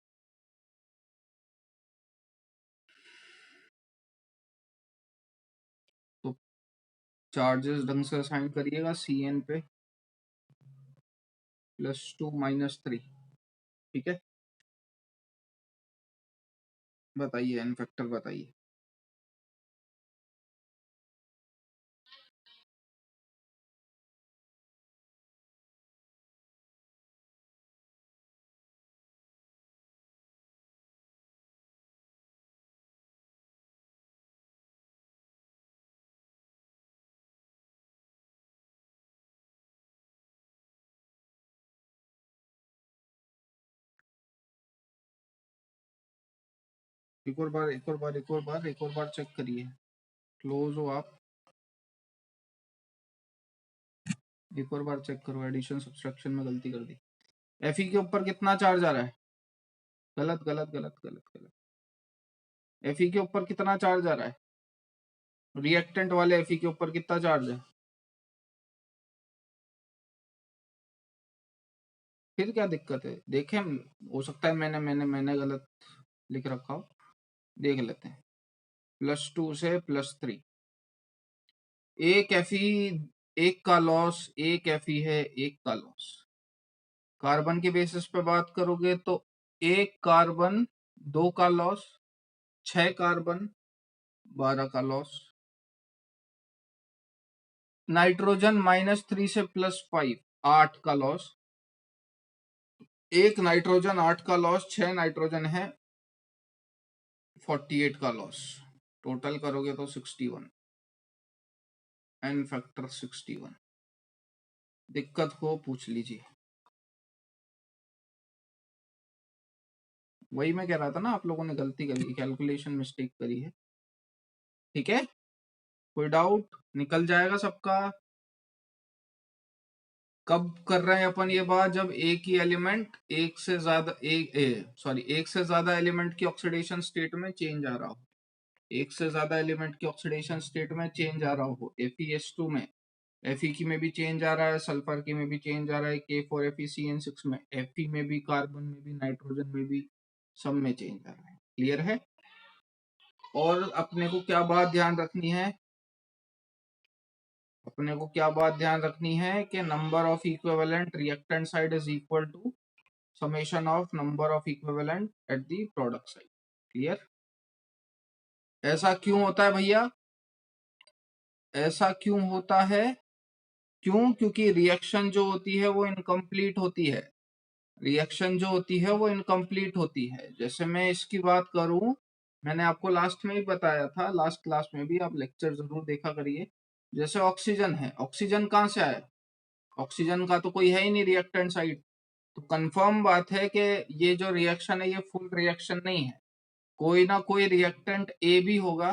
तो चार्जेस ढंग से असाइन करिएगा। Cn पे +2 -3, ठीक है। बताइए एन फैक्टर बताइए। एक और बार, एक और बार, एक और बार, एक और बार चेक करिए। क्लोज हो आप, एक और बार चेक करो। एडिशन सब्सट्रैक्शन में गलती कर दी। Fe के ऊपर कितना चार्ज आ रहा है? गलत गलत गलत गलत गलत। Fe के ऊपर कितना चार्ज आ रहा है? रिएक्टेंट वाले Fe के ऊपर कितना चार्ज है? फिर क्या दिक्कत है? देखें, हो सकता है मैंने गलत लिख रखा हो। देख लेते हैं। +2 से +3, एक Fe, एक का लॉस, एक Fe है, एक का लॉस। कार्बन के बेसिस पे बात करोगे तो एक कार्बन 2 का लॉस, 6 कार्बन 12 का लॉस। नाइट्रोजन -3 से +5 8 का लॉस। एक नाइट्रोजन 8 का लॉस, 6 नाइट्रोजन है 48 का लॉस। टोटल करोगे तो 61, एन फैक्टर 61। दिक्कत हो पूछ लीजिए। वही मैं कह रहा था ना, आप लोगों ने गलती करी, कैलकुलेशन मिस्टेक करी है, ठीक है। कोई डाउट? निकल जाएगा सबका। कब कर रहे हैं अपन ये बात? जब एक ही एलिमेंट एक से ज्यादा एक से ज्यादा एलिमेंट की ऑक्सीडेशन स्टेट में चेंज आ रहा हो। एक से ज्यादा एलिमेंट की ऑक्सीडेशन स्टेट में चेंज आ रहा हो। FeS2 में Fe की में भी चेंज आ रहा है, सल्फर की में भी चेंज आ रहा है, K4FeCN6 में, Fe में भी, कार्बन में भी, नाइट्रोजन में भी, सब में चेंज आ रहा है। क्लियर है? और अपने को क्या बात ध्यान रखनी है? अपने को क्या बात ध्यान रखनी है कि number of equivalent reactant side is equal to summation of number of equivalent at the product side. Clear? ऐसा क्यों होता है भैया? ऐसा क्यों होता है? क्यों? क्योंकि रिएक्शन जो होती है वो इनकम्प्लीट होती है। रिएक्शन जो होती है वो इनकम्प्लीट होती है। जैसे मैं इसकी बात करूं, मैंने आपको लास्ट में ही बताया था, लास्ट क्लास में भी, आप लेक्चर जरूर देखा करिए। जैसे ऑक्सीजन है, ऑक्सीजन कहाँ से आया? ऑक्सीजन का तो कोई है ही नहीं रिएक्टेंट साइड। तो कंफर्म बात है कि ये जो रिएक्शन है ये फुल रिएक्शन नहीं है। कोई ना कोई रिएक्टेंट ए भी होगा,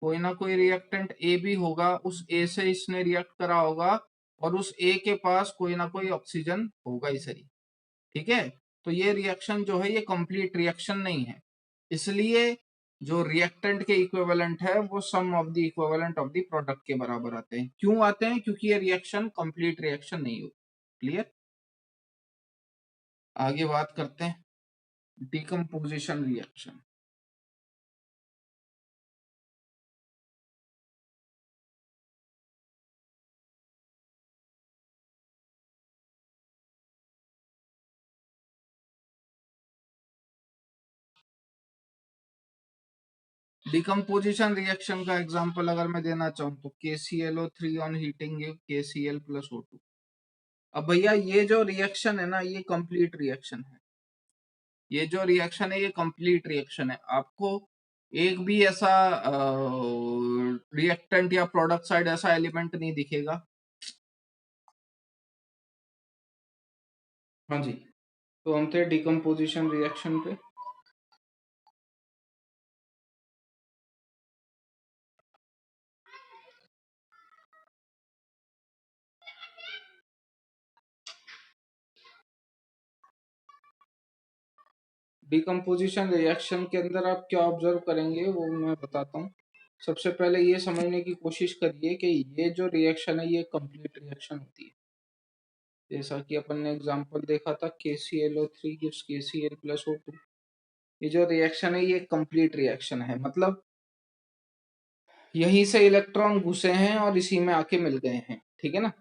कोई ना कोई रिएक्टेंट ए भी होगा, उस ए से इसने रिएक्ट करा होगा, और उस ए के पास कोई ना कोई ऑक्सीजन होगा ही सही। ठीक है? तो ये रिएक्शन जो है ये कंप्लीट रिएक्शन नहीं है। इसलिए जो रिएक्टेंट के इक्विवेलेंट है वो sum of the equivalent of the product के बराबर आते हैं। क्यों आते हैं? क्योंकि ये रिएक्शन कंप्लीट रिएक्शन नहीं होती। क्लियर? आगे बात करते हैं डिकम्पोजिशन रिएक्शन। डिकम्पोजिशन रिएक्शन का एग्जांपल अगर मैं देना चाहूँ तो KClO3 on heating give KCl plus O2। अब भैया ये जो रिएक्शन है ना ये कंप्लीट रिएक्शन है। ये जो रिएक्शन है ये कंप्लीट रिएक्शन है। आपको एक भी ऐसा रिएक्टेंट या प्रोडक्ट साइड ऐसा एलिमेंट नहीं दिखेगा। हाँ जी। तो हम थे डिकम्पोजिशन रिएक्शन पे। डिकम्पोजिशन रिएक्शन के अंदर आप क्या ऑब्जर्व करेंगे वो मैं बताता हूँ। सबसे पहले ये समझने की कोशिश करिए कि ये जो रिएक्शन है ये कंप्लीट रिएक्शन होती है। जैसा कि अपन ने एग्जांपल देखा था KClO3 gives KCl plus O2। ये जो रिएक्शन है ये कंप्लीट रिएक्शन है, मतलब यहीं से इलेक्ट्रॉन घुसे हैं और इसी में आके मिल गए हैं। ठीक है ना?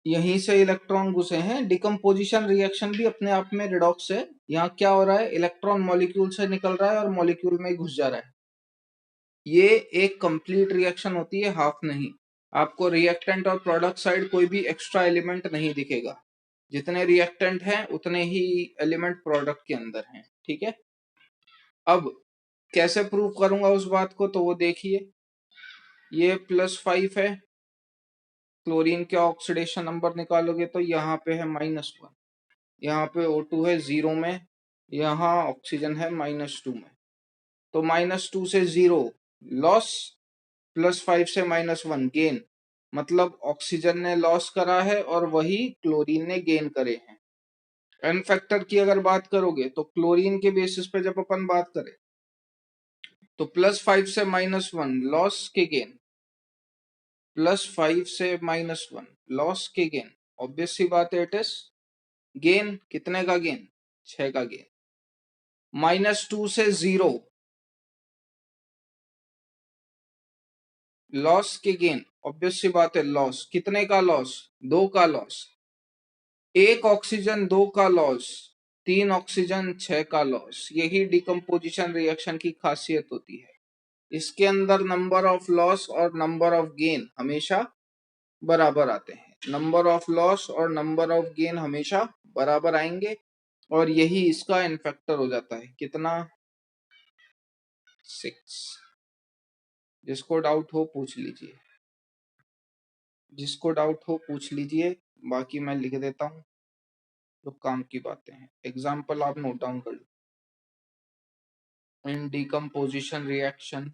यहीं से इलेक्ट्रॉन घुसे हैं। डिकम्पोजिशन रिएक्शन भी अपने आप में रिडॉक्स है। यहाँ क्या हो रहा है? इलेक्ट्रॉन मॉलिक्यूल से निकल रहा है और मॉलिक्यूल में घुस जा रहा है। ये एक कंप्लीट रिएक्शन होती है, हाफ नहीं। आपको रिएक्टेंट और प्रोडक्ट साइड कोई भी एक्स्ट्रा एलिमेंट नहीं दिखेगा। जितने रिएक्टेंट हैं उतने ही एलिमेंट प्रोडक्ट के अंदर हैं। ठीक है? अब कैसे प्रूव करूंगा उस बात को, तो वो देखिए। ये +5 है, क्लोरीन के ऑक्सीडेशन नंबर निकालोगे तो यहाँ पे है -1, यहाँ पे O2 है 0 में, यहाँ ऑक्सीजन है -2 में। तो -2 से 0 लॉस, +5 से -1 गेन। मतलब ऑक्सीजन ने लॉस करा है और वही क्लोरीन ने गेन करे हैं। एन फैक्टर की अगर बात करोगे तो क्लोरीन के बेसिस पे जब अपन बात करें तो +5 से -1 लॉस के गेन, +5 से -1 लॉस के गेन। ऑब्वियस सी बात है, इट इज गेन। कितने का गेन? 6 का गेन। -2 से 0 लॉस के गेन। ऑब्वियस सी बात है लॉस। कितने का लॉस? 2 का लॉस। 1 ऑक्सीजन 2 का लॉस, 3 ऑक्सीजन 6 का लॉस। यही डिकम्पोजिशन रिएक्शन की खासियत होती है। इसके अंदर नंबर ऑफ लॉस और नंबर ऑफ गेन हमेशा बराबर आते हैं। नंबर ऑफ लॉस और नंबर ऑफ गेन हमेशा बराबर आएंगे, और यही इसका इन फैक्टर हो जाता है। कितना? 6। जिसको डाउट हो पूछ लीजिए, जिसको डाउट हो पूछ लीजिए, बाकी मैं लिख देता हूँ जो काम की बातें हैं। एग्जाम्पल आप नोट डाउन कर लो। In decomposition reaction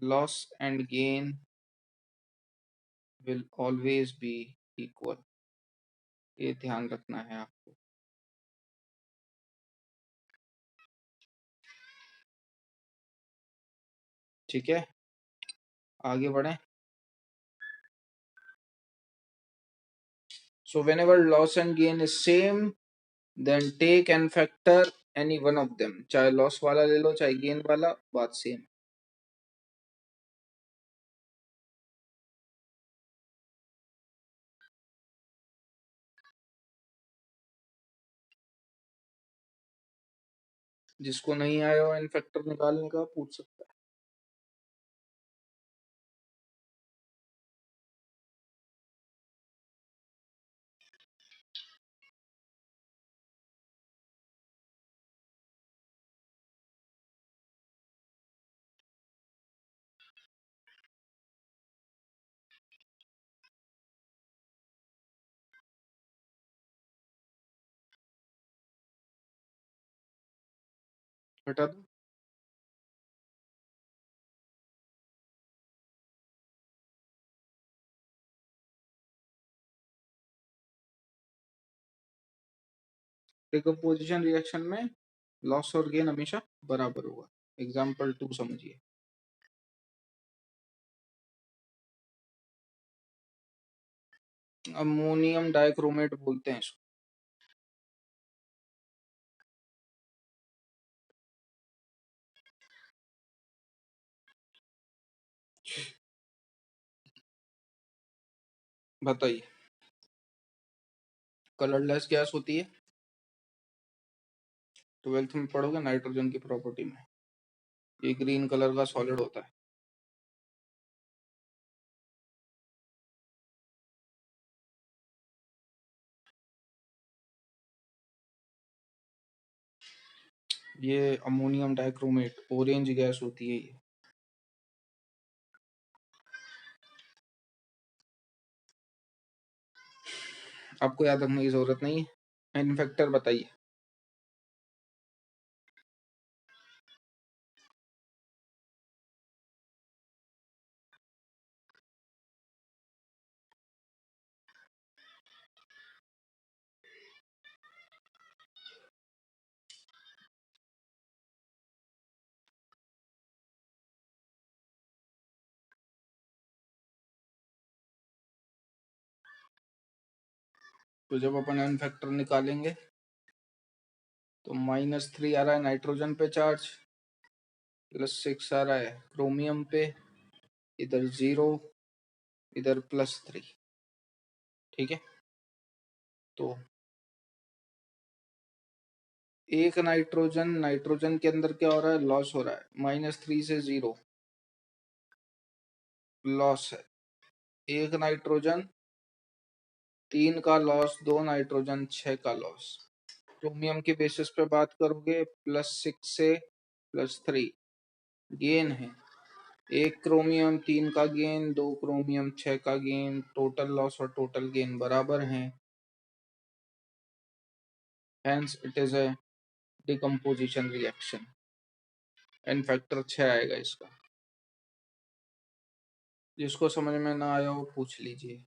loss and gain will always be equal, ये ध्यान रखना है आपको। ठीक है, आगे बढ़े। So whenever loss and gain is same, then take and factor any one of them, चाहे लॉस वाला ले लो चाहे गेन वाला, बात सेम। जिसको नहीं आया हो इन फैक्टर निकालने का पूछ सकता है। हटा दो। डिकम्पोजिशन रिएक्शन में लॉस और गेन हमेशा बराबर होगा। एग्जाम्पल 2 समझिए। अमोनियम डाइक्रोमेट बोलते हैं इसको। बताइए, कलरलेस गैस होती है, 12th में पढ़ोगे नाइट्रोजन की प्रॉपर्टी में। ये ग्रीन कलर का सॉलिड होता है। ये अमोनियम डाइक्रोमेट ऑरेंज गैस होती है ये। आपको याद रखने की जरूरत नहीं है। इन्फेक्टर बताइए। तो जब अपन इन्फेक्टर निकालेंगे तो -3 आ रहा है नाइट्रोजन पे चार्ज, +6 आ रहा है क्रोमियम पे, इधर 0, इधर +3। ठीक है, तो एक नाइट्रोजन के अंदर क्या हो रहा है, लॉस हो रहा है। -3 से 0 लॉस है। एक नाइट्रोजन 3 का लॉस, 2 नाइट्रोजन 6 का लॉस। क्रोमियम के बेसिस पे बात करोगे, +6 से +3 गेन है। एक क्रोमियम 3 का गेन, 2 क्रोमियम 6 का गेन, टोटल लॉस और टोटल गेन बराबर हैं। Hence it is a decomposition reaction. N factor 6 आएगा इसका। जिसको समझ में ना आया वो पूछ लीजिए।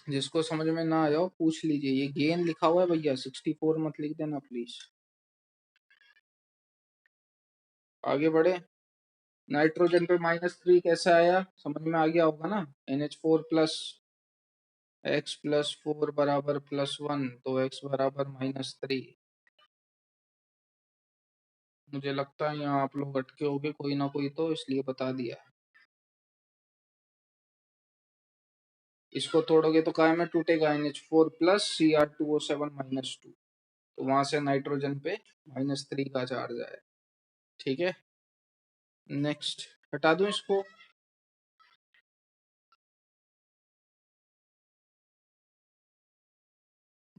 जिसको समझ में ना आया हो पूछ लीजिए। ये गेन लिखा हुआ है भैया, 64 मत लिख देना प्लीज। आगे बढ़े। नाइट्रोजन पे -3 कैसे आया, समझ में आ गया होगा ना। NH4 प्लस x + 4 बराबर +1, तो x बराबर -3। मुझे लगता है यहाँ आप लोग अटके होगे कोई ना कोई, तो इसलिए बता दिया। इसको तोड़ोगे तो काय में टूटेगा, NH4 प्लस Cr2O7 -2, तो वहां से नाइट्रोजन पे -3 का चार्ज आया। ठीक है, नेक्स्ट। हटा दूं इसको?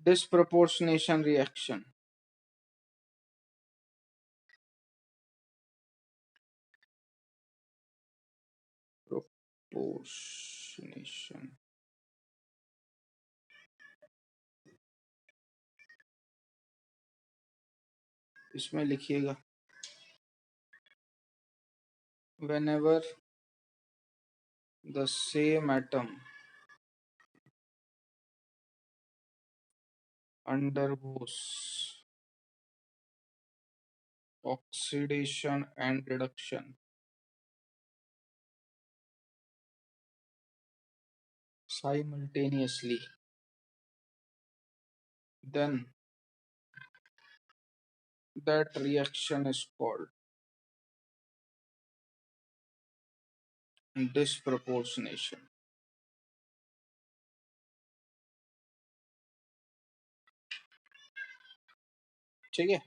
डिस्प्रपोर्शनेशन रिएक्शन, प्रोपोर्शनेशन, इसमें लिखिएगा whenever the same atom undergoes oxidation and reduction simultaneously, then that reaction is called disproportionation. ठीक है,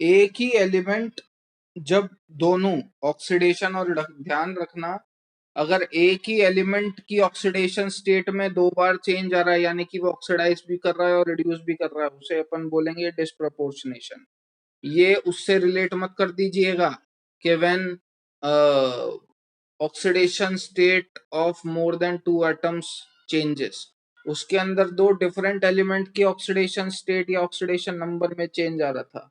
एक ही एलिमेंट जब दोनों ऑक्सीडेशन और ध्यान रखना, अगर एक ही एलिमेंट की ऑक्सीडेशन स्टेट में दो बार चेंज आ रहा है, यानी कि वो ऑक्सीडाइज भी कर रहा है और रिड्यूस भी कर रहा है, उसे अपन बोलेंगे डिस्प्रपोर्शनेशन। ये उससे रिलेट मत कर दीजिएगा कि when oxidation state of more than two atoms changes, उसके अंदर दो डिफरेंट एलिमेंट की ऑक्सीडेशन स्टेट या ऑक्सीडेशन नंबर में चेंज आ रहा था।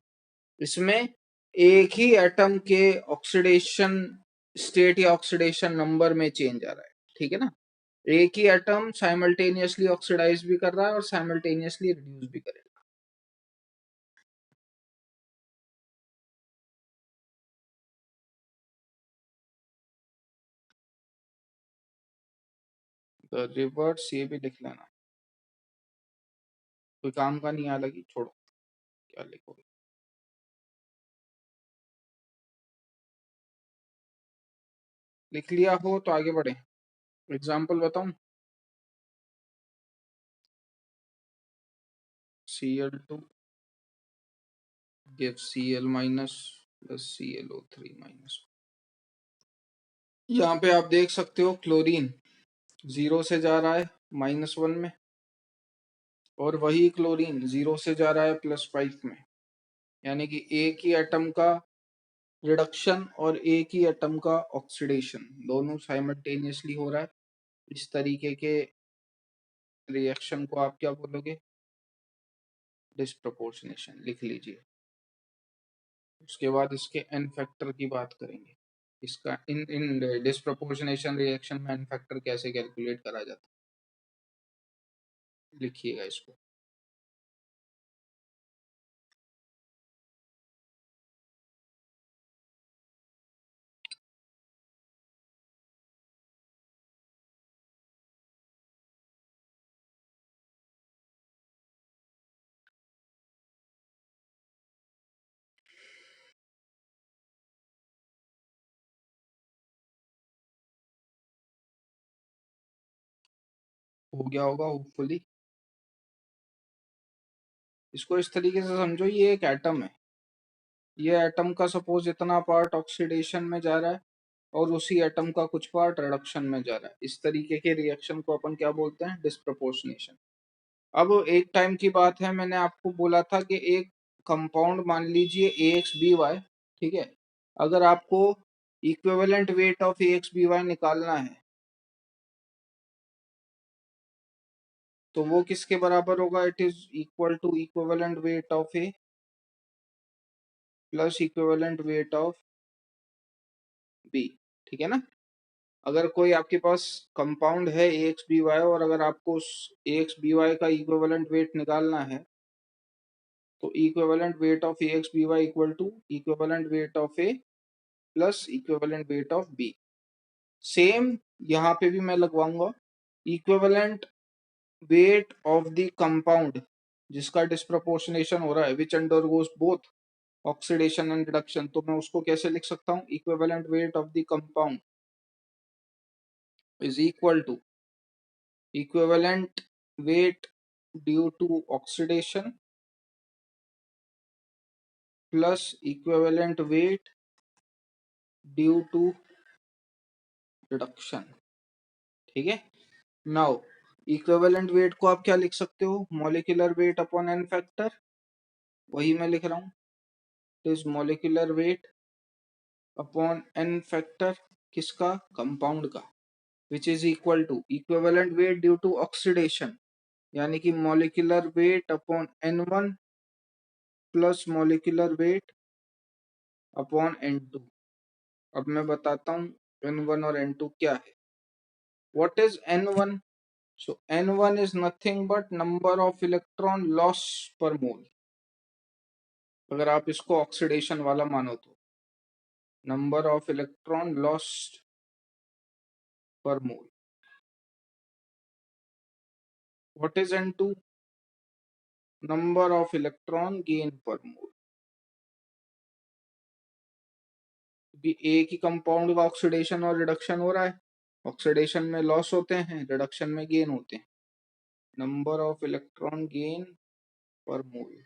इसमें एक ही एटम के ऑक्सीडेशन स्टेट या ऑक्सीडेशन नंबर में चेंज आ रहा है, ठीक है ना। एक ही एटम साइमल्टेनियसली ऑक्सीडाइज भी कर रहा है और साइमल्टेनियसली रिड्यूस भी करेगा। तो रिवर्स ये भी लिख लेना, कोई काम का नहीं, अलग ही छोड़ो, क्या लिखोगे। लिख लिया हो तो आगे बढ़े, एग्जाम्पल बताऊं। Cl2 gives Cl minus plus ClO3 minus। यहाँ पे आप देख सकते हो क्लोरीन 0 से जा रहा है -1 में, और वही क्लोरीन 0 से जा रहा है +5 में, यानी कि एक ही एटम का रिडक्शन और एक ही एटम का ऑक्सीडेशन दोनों साइमल्टेनियसली हो रहा है। इस तरीके के रिएक्शन को आप क्या बोलोगे? डिस्प्रपोर्शनेशन। लिख लीजिए। उसके बाद इसके एन फैक्टर की बात करेंगे। इसका इन इन डिस्प्रपोर्शनेशन रिएक्शन में एन फैक्टर कैसे कैलकुलेट करा जाता है, लिखिएगा इसको। हो गया होगा होपफुली। इसको इस तरीके से समझो, ये एक एटम है, ये एटम का सपोज इतना पार्ट ऑक्सीडेशन में जा रहा है और उसी एटम का कुछ पार्ट रिडक्शन में जा रहा है। इस तरीके के रिएक्शन को अपन क्या बोलते हैं? डिस्प्रपोर्शनेशन। अब एक टाइम की बात है, मैंने आपको बोला था कि एक कंपाउंड मान लीजिए AXBY, ठीक है। अगर आपको इक्विवेलेंट वेट ऑफ AXBY निकालना है तो वो किसके बराबर होगा? It is equal to equivalent weight of A plus equivalent weight of B, ठीक है ना। अगर कोई आपके पास कंपाउंड है AXBY और अगर आपको उस AXBY का इक्विवेलेंट वेट निकालना है तो equivalent weight of AXBY equal to equivalent weight of A plus equivalent weight of B। Same यहाँ पे भी मैं लगवाऊंगा, equivalent weight of the compound जिसका डिस्प्रपोर्शनेशन हो रहा है, which undergoes both oxidation and reduction, तो मैं उसको कैसे लिख सकता हूँ? Equivalent weight of the compound is equal to equivalent weight due to oxidation plus equivalent weight due to reduction. ठीक है। नाउ इक्विवेलेंट वेट को आप क्या लिख सकते हो, molecular weight upon N factor, वही मैं लिख रहा हूँ, is molecular weight upon N factor, किसका, कंपाउंड का, which is equal to equivalent weight due to oxidation, यानी कि molecular weight upon N1 plus molecular weight upon N2। अब मैं बताता हूँ N1 और N2 क्या है। What is N1? So N1 is nothing but number of electron loss per mole, अगर आप इसको ऑक्सीडेशन वाला मानो तो number of electron lost per mole. What is N2? Number of electron gain per mole. क्योंकि एक ही कंपाउंड का ऑक्सीडेशन और रिडक्शन हो रहा है, ऑक्सीडेशन में लॉस होते हैं, रिडक्शन में गेन होते हैं। Number of electron gain per मोल,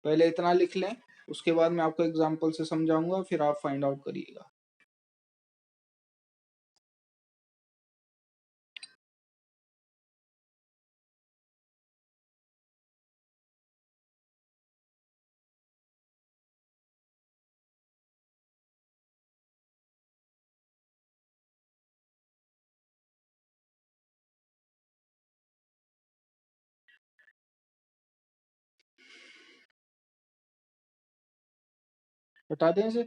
पहले इतना लिख लें, उसके बाद मैं आपको एग्जांपल से समझाऊंगा, फिर आप फाइंड आउट करिएगा। बता दें इसे।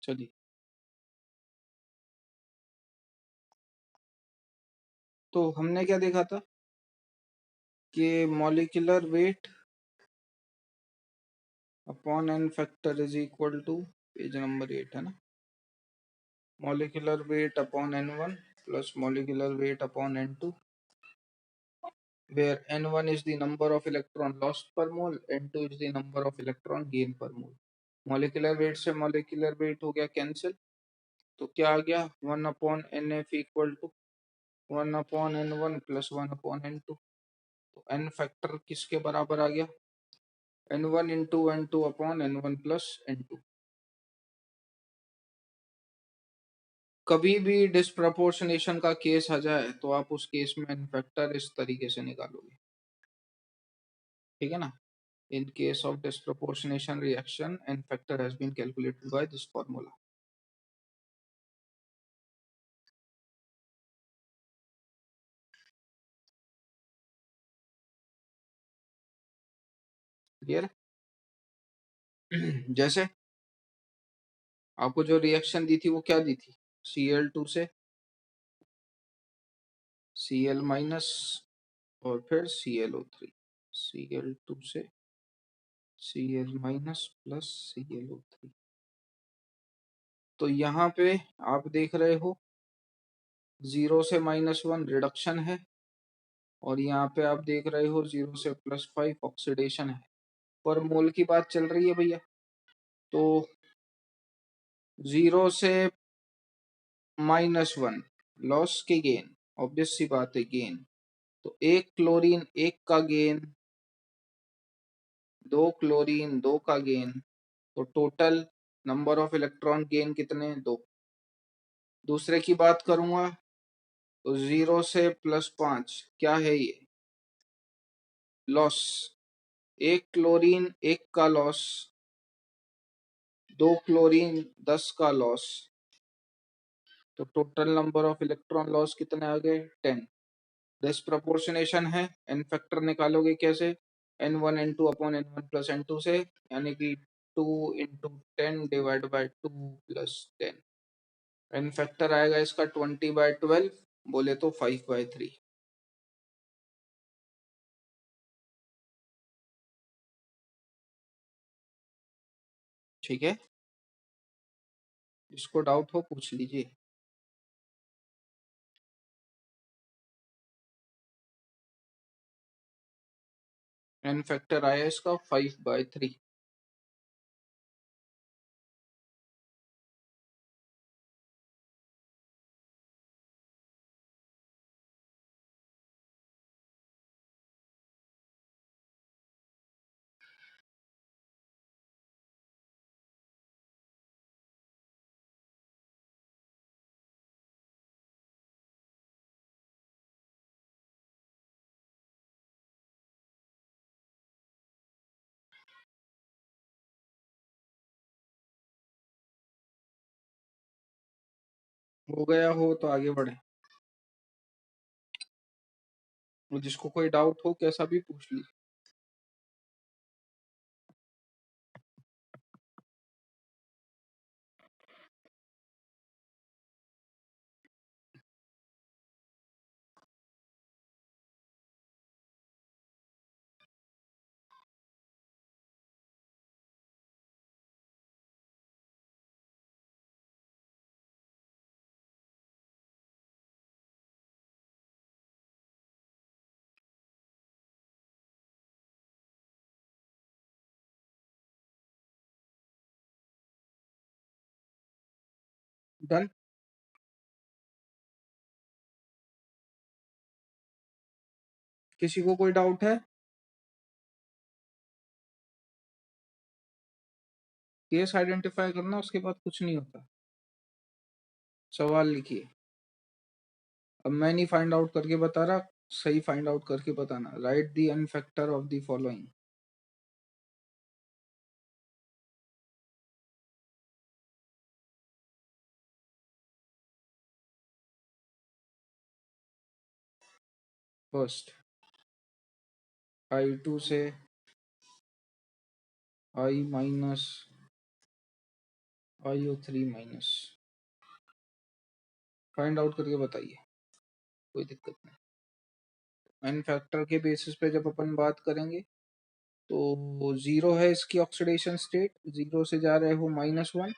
चलिए, तो हमने क्या देखा था कि molecular weight upon N factor is equal to, page number 8 है ना, molecular weight upon N1 plus molecular weight upon N2, where N1 is the number of electron lost per mole, N2 is the number of electron gain per mole। molecular weight से molecular weight हो गया cancel, तो क्या आ गया, 1 upon NF equal to 1 upon N1 plus 1 upon N2। तो N factor किसके बराबर आ गया, N1 into N2 upon N1 plus N2। कभी भी डिस्प्रपोर्शनेशन का केस आ जाए तो आप उस केस में N फैक्टर इस तरीके से निकालोगे, ठीक है ना। In case of disproportionation reaction, n factor has been calculated by this formula। Clear? जैसे आपको जो रिएक्शन दी थी वो क्या दी थी, Cl2 से Cl माइनस और फिर ClO3, Cl2 से Cl माइनस प्लस ClO3। तो यहाँ पे आप देख रहे हो 0 से -1 रिडक्शन है, और यहाँ पे आप देख रहे हो 0 से +5 ऑक्सीडेशन है। पर मोल की बात चल रही है भैया, तो 0 से -1 लॉस के गेन, ऑब्वियस सी बात है गेन, तो एक क्लोरीन एक का गेन, दो क्लोरीन दो का गेन, तो total number of electron gain कितने, दो। दूसरे की बात करूंगा तो 0 से +5 क्या है ये, लॉस, एक क्लोरीन एक का लॉस, दो क्लोरीन 10 का लॉस, तो total number of electron loss कितने आ गए, 10। डिस्प्रपोर्शनेशन है, एन फैक्टर निकालोगे कैसे, N1 N2 upon N1 plus N2 से, यानी कि 2 into 10 divide by 2 plus 10। N factor आएगा इसका 20/12, बोले तो 5/3। ठीक है, इसको डाउट हो पूछ लीजिए। एन फैक्टर आया इसका 5/3। हो गया हो तो आगे बढ़े, और जिसको कोई डाउट हो कैसा भी पूछ लीजिए। डन। किसी को कोई डाउट है? केस आइडेंटिफाई करना, उसके बाद कुछ नहीं होता। सवाल लिखिए। अब मैं नहीं फाइंड आउट करके बता रहा, सही फाइंड आउट करके बताना। Right the n factor of the following. First i2 से i minus io3 minus, find out करके बताइए, कोई दिक्कत नहीं। n फैक्टर के बेसिस पे जब अपन बात करेंगे तो जीरो है इसकी ऑक्सीडेशन स्टेट, जीरो से जा रहे हो -1,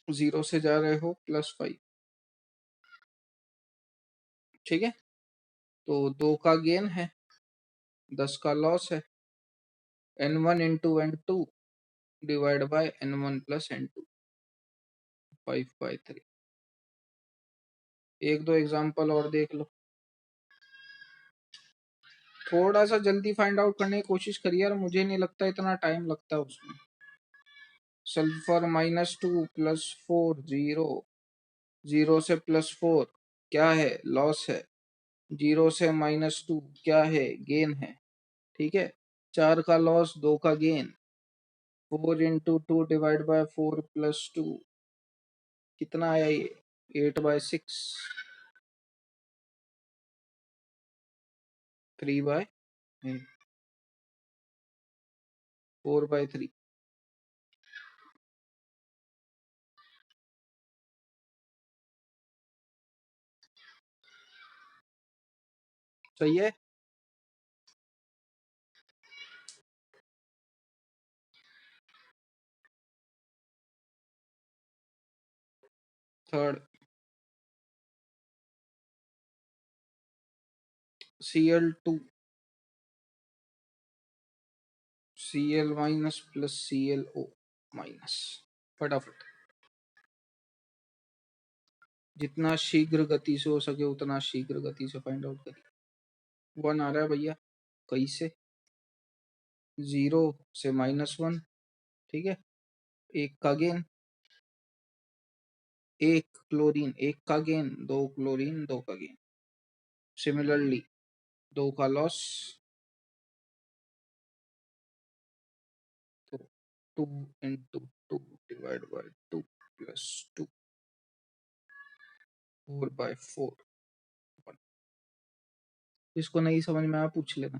जीरो से जा रहे हो +5। ठीक है, तो 2 का गेन है, 10 का लॉस है। n1 into n2 divide by n1 plus n2, 5/3। एक दो एग्जांपल और देख लो। थोड़ा सा जल्दी फाइंड आउट करने की कोशिश करिए यार, मुझे नहीं लगता इतना टाइम लगता है उसमें। सल्फर -2 +4 जीरो, जीरो से +4 क्या है? लॉस है। जीरो से -2 क्या है? गेन है। ठीक है, 4 का लॉस, 2 का गेन। 4 × 2 डिवाइड बाय 4 + 2 कितना आया ये? 8/6, 4/3। सही है। Third Cl2 Cl minus plus ClO minus. फटाफट, जितना शीघ्र गति से हो सके उतना शीघ्र गति से फाइंड आउट करिए। 1 आ रहा है भैया, कैसे? जीरो से -1। ठीक है, एक का गेन, एक क्लोरीन, एक का गेन, 2 क्लोरीन, 2 का गेन। सिमिलरली 2 का लॉस, तो 2 × 2 डिवाइड बाय 2 + 2, 4/4। इसको नहीं समझ में आया पूछ लेना।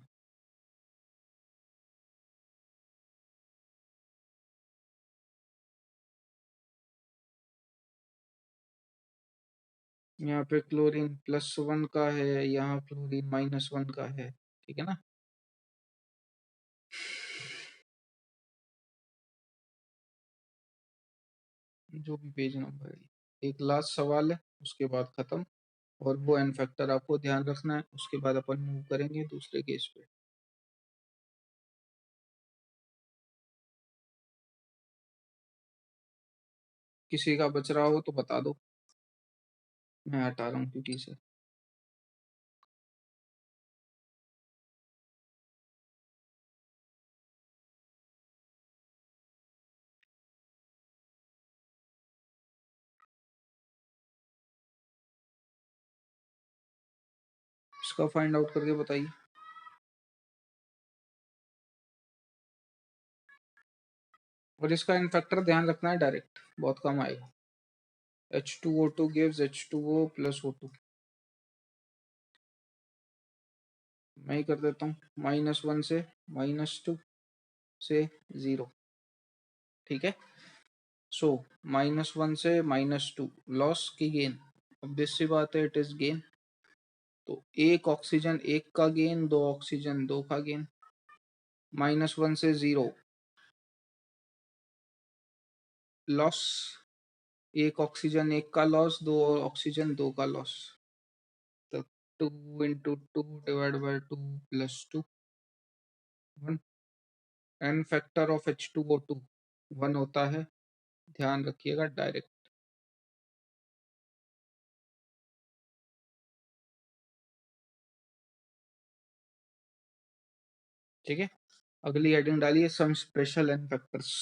यहाँ पे क्लोरीन +1 का है, यहाँ क्लोरीन -1 का है। ठीक है ना? जो भी पेज नंबर है, एक लास्ट सवाल है, उसके बाद खत्म। और वो एन फैक्टर आपको ध्यान रखना है, उसके बाद अपन मूव करेंगे दूसरे केस पे। किसी का बच रहा हो तो बता दो, मैं हटा रहा हूँ क्योंकि से। इसका फाइंड आउट करके बताइए। और इसका इन फैक्टर ध्यान रखना है, डायरेक्ट बहुत कम आएगा। H2O2 gives H2O plus O2। मैं ही कर देता हूँ, -1 से -2 से 0। ठीक है, सो -1 से -2 लॉस की गेन। अब सी बात है, इट इज गेन। तो एक ऑक्सीजन 1 का गेन, 2 ऑक्सीजन 2 का गेन। -1 से 0 लॉस, एक ऑक्सीजन 1 का लॉस, 2 ऑक्सीजन 2 का लॉस। तो 2 into 2 divide by 2 plus 2 1। N factor of H2O2 1 होता है, ध्यान रखिएगा, डायरेक्ट। ठीक है, अगली हेडिंग डालिए, सम स्पेशल एन फैक्टर्स।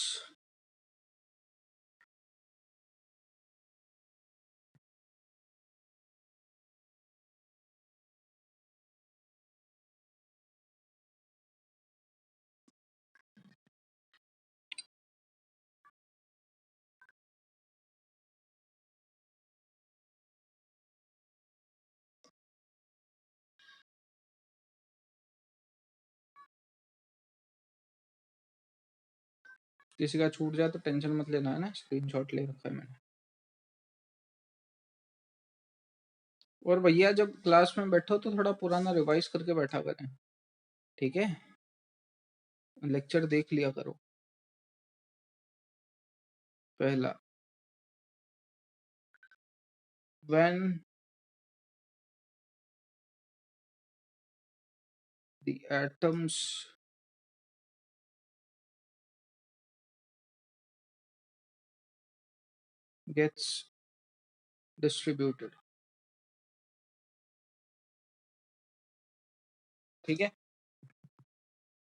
किसी का छूट जाए तो टेंशन मत लेना, है ना, स्क्रीनशॉट ले रखा है मैंने। और भैया जब क्लास में बैठो तो थोड़ा पुराना रिवाइज करके बैठा करें, ठीक है, लेक्चर देख लिया करो। पहला, when the atoms gets distributed। ठीक है,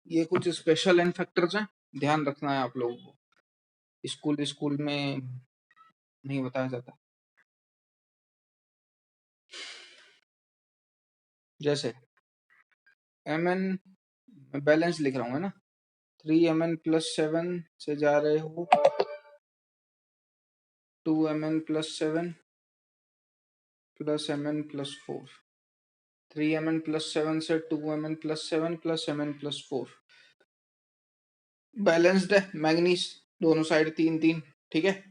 ये कुछ स्पेशल एन फैक्टर्स हैं, ध्यान रखना है आप लोगों को, स्कूल स्कूल में नहीं बताया जाता। जैसे Mn, बैलेंस लिख रहा हूँ, है ना, 3Mn+7 से जा रहे हो 2Mn+7 प्लस Mn+4। 3Mn+7 से 2Mn+7 प्लस Mn+4 बैलेंस्ड है, मैग्नीज दोनों साइड 3 3। ठीक है,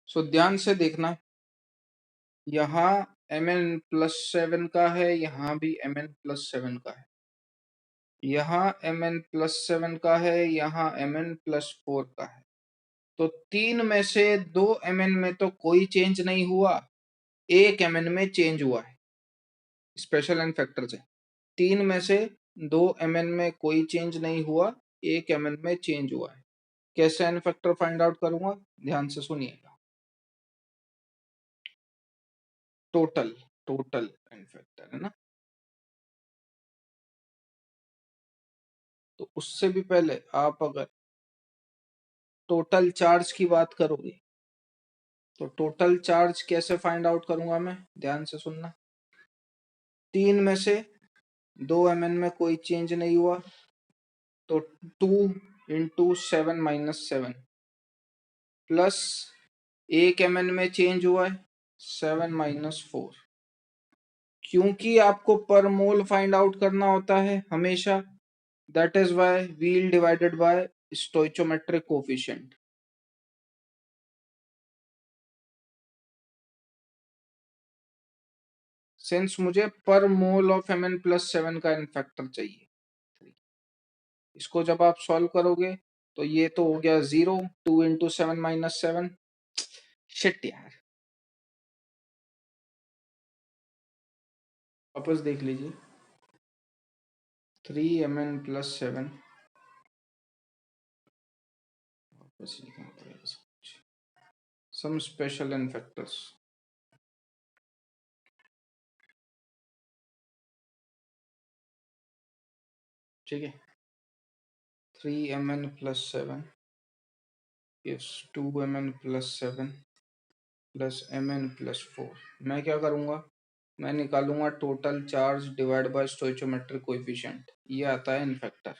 सो ध्यान से देखना, यहाँ Mn+7 का है, यहाँ भी Mn+7 का है, यहाँ Mn+7 का है, यहाँ Mn+4 का है। तो 3 में से 2 Mn में तो कोई चेंज नहीं हुआ, 1 Mn में चेंज हुआ है। स्पेशल एन फैक्टर से 3 में से 2 Mn में कोई चेंज नहीं हुआ, 1 Mn में चेंज हुआ है। कैसे एन फैक्टर फाइंड आउट करूंगा, ध्यान से सुनिएगा। टोटल टोटल एन फैक्टर, है ना, तो उससे भी पहले आप अगर टोटल चार्ज की बात करोगे तो टोटल चार्ज कैसे फाइंड आउट करूंगा मैं, ध्यान से सुनना। 3 में से 2 Mn में कोई चेंज नहीं हुआ, तो 2 इंटू 7 - 7 प्लस 1 Mn में चेंज हुआ है 7 - 4। क्योंकि आपको पर मोल फाइंड आउट करना होता है हमेशा, that is why we'll divided by stoichiometric coefficient. Since मुझे पर मोल ऑफ Mn+7 का इनफैक्टर चाहिए, इसको जब आप सॉल्व करोगे तो ये तो हो गया 0, 2 इंटू 7 - 7। शिट यार, वापस देख लीजिए, 3Mn+7 वापस लिखना पड़ेगा, सम स्पेशल इनफैक्टर्स। ठीक है, 3Mn+7 is 2Mn+7 plus Mn+4। मैं क्या करूंगा, मैं निकालूंगा total charge divide by stoichiometric coefficient, ये आता है इनफैक्टर।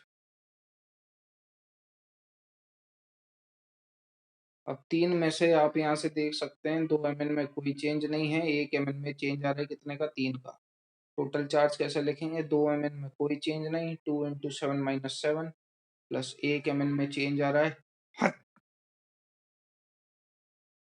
अब 3 में से आप यहाँ से देख सकते हैं 2 mn में कोई चेंज नहीं है, 1 mn में चेंज आ रहा है कितने का, 3 का। टोटल चार्ज कैसे लिखेंगे, 2 mn में कोई चेंज नहीं, 2 × 7 - 7 प्लस 1 mn में चेंज आ रहा है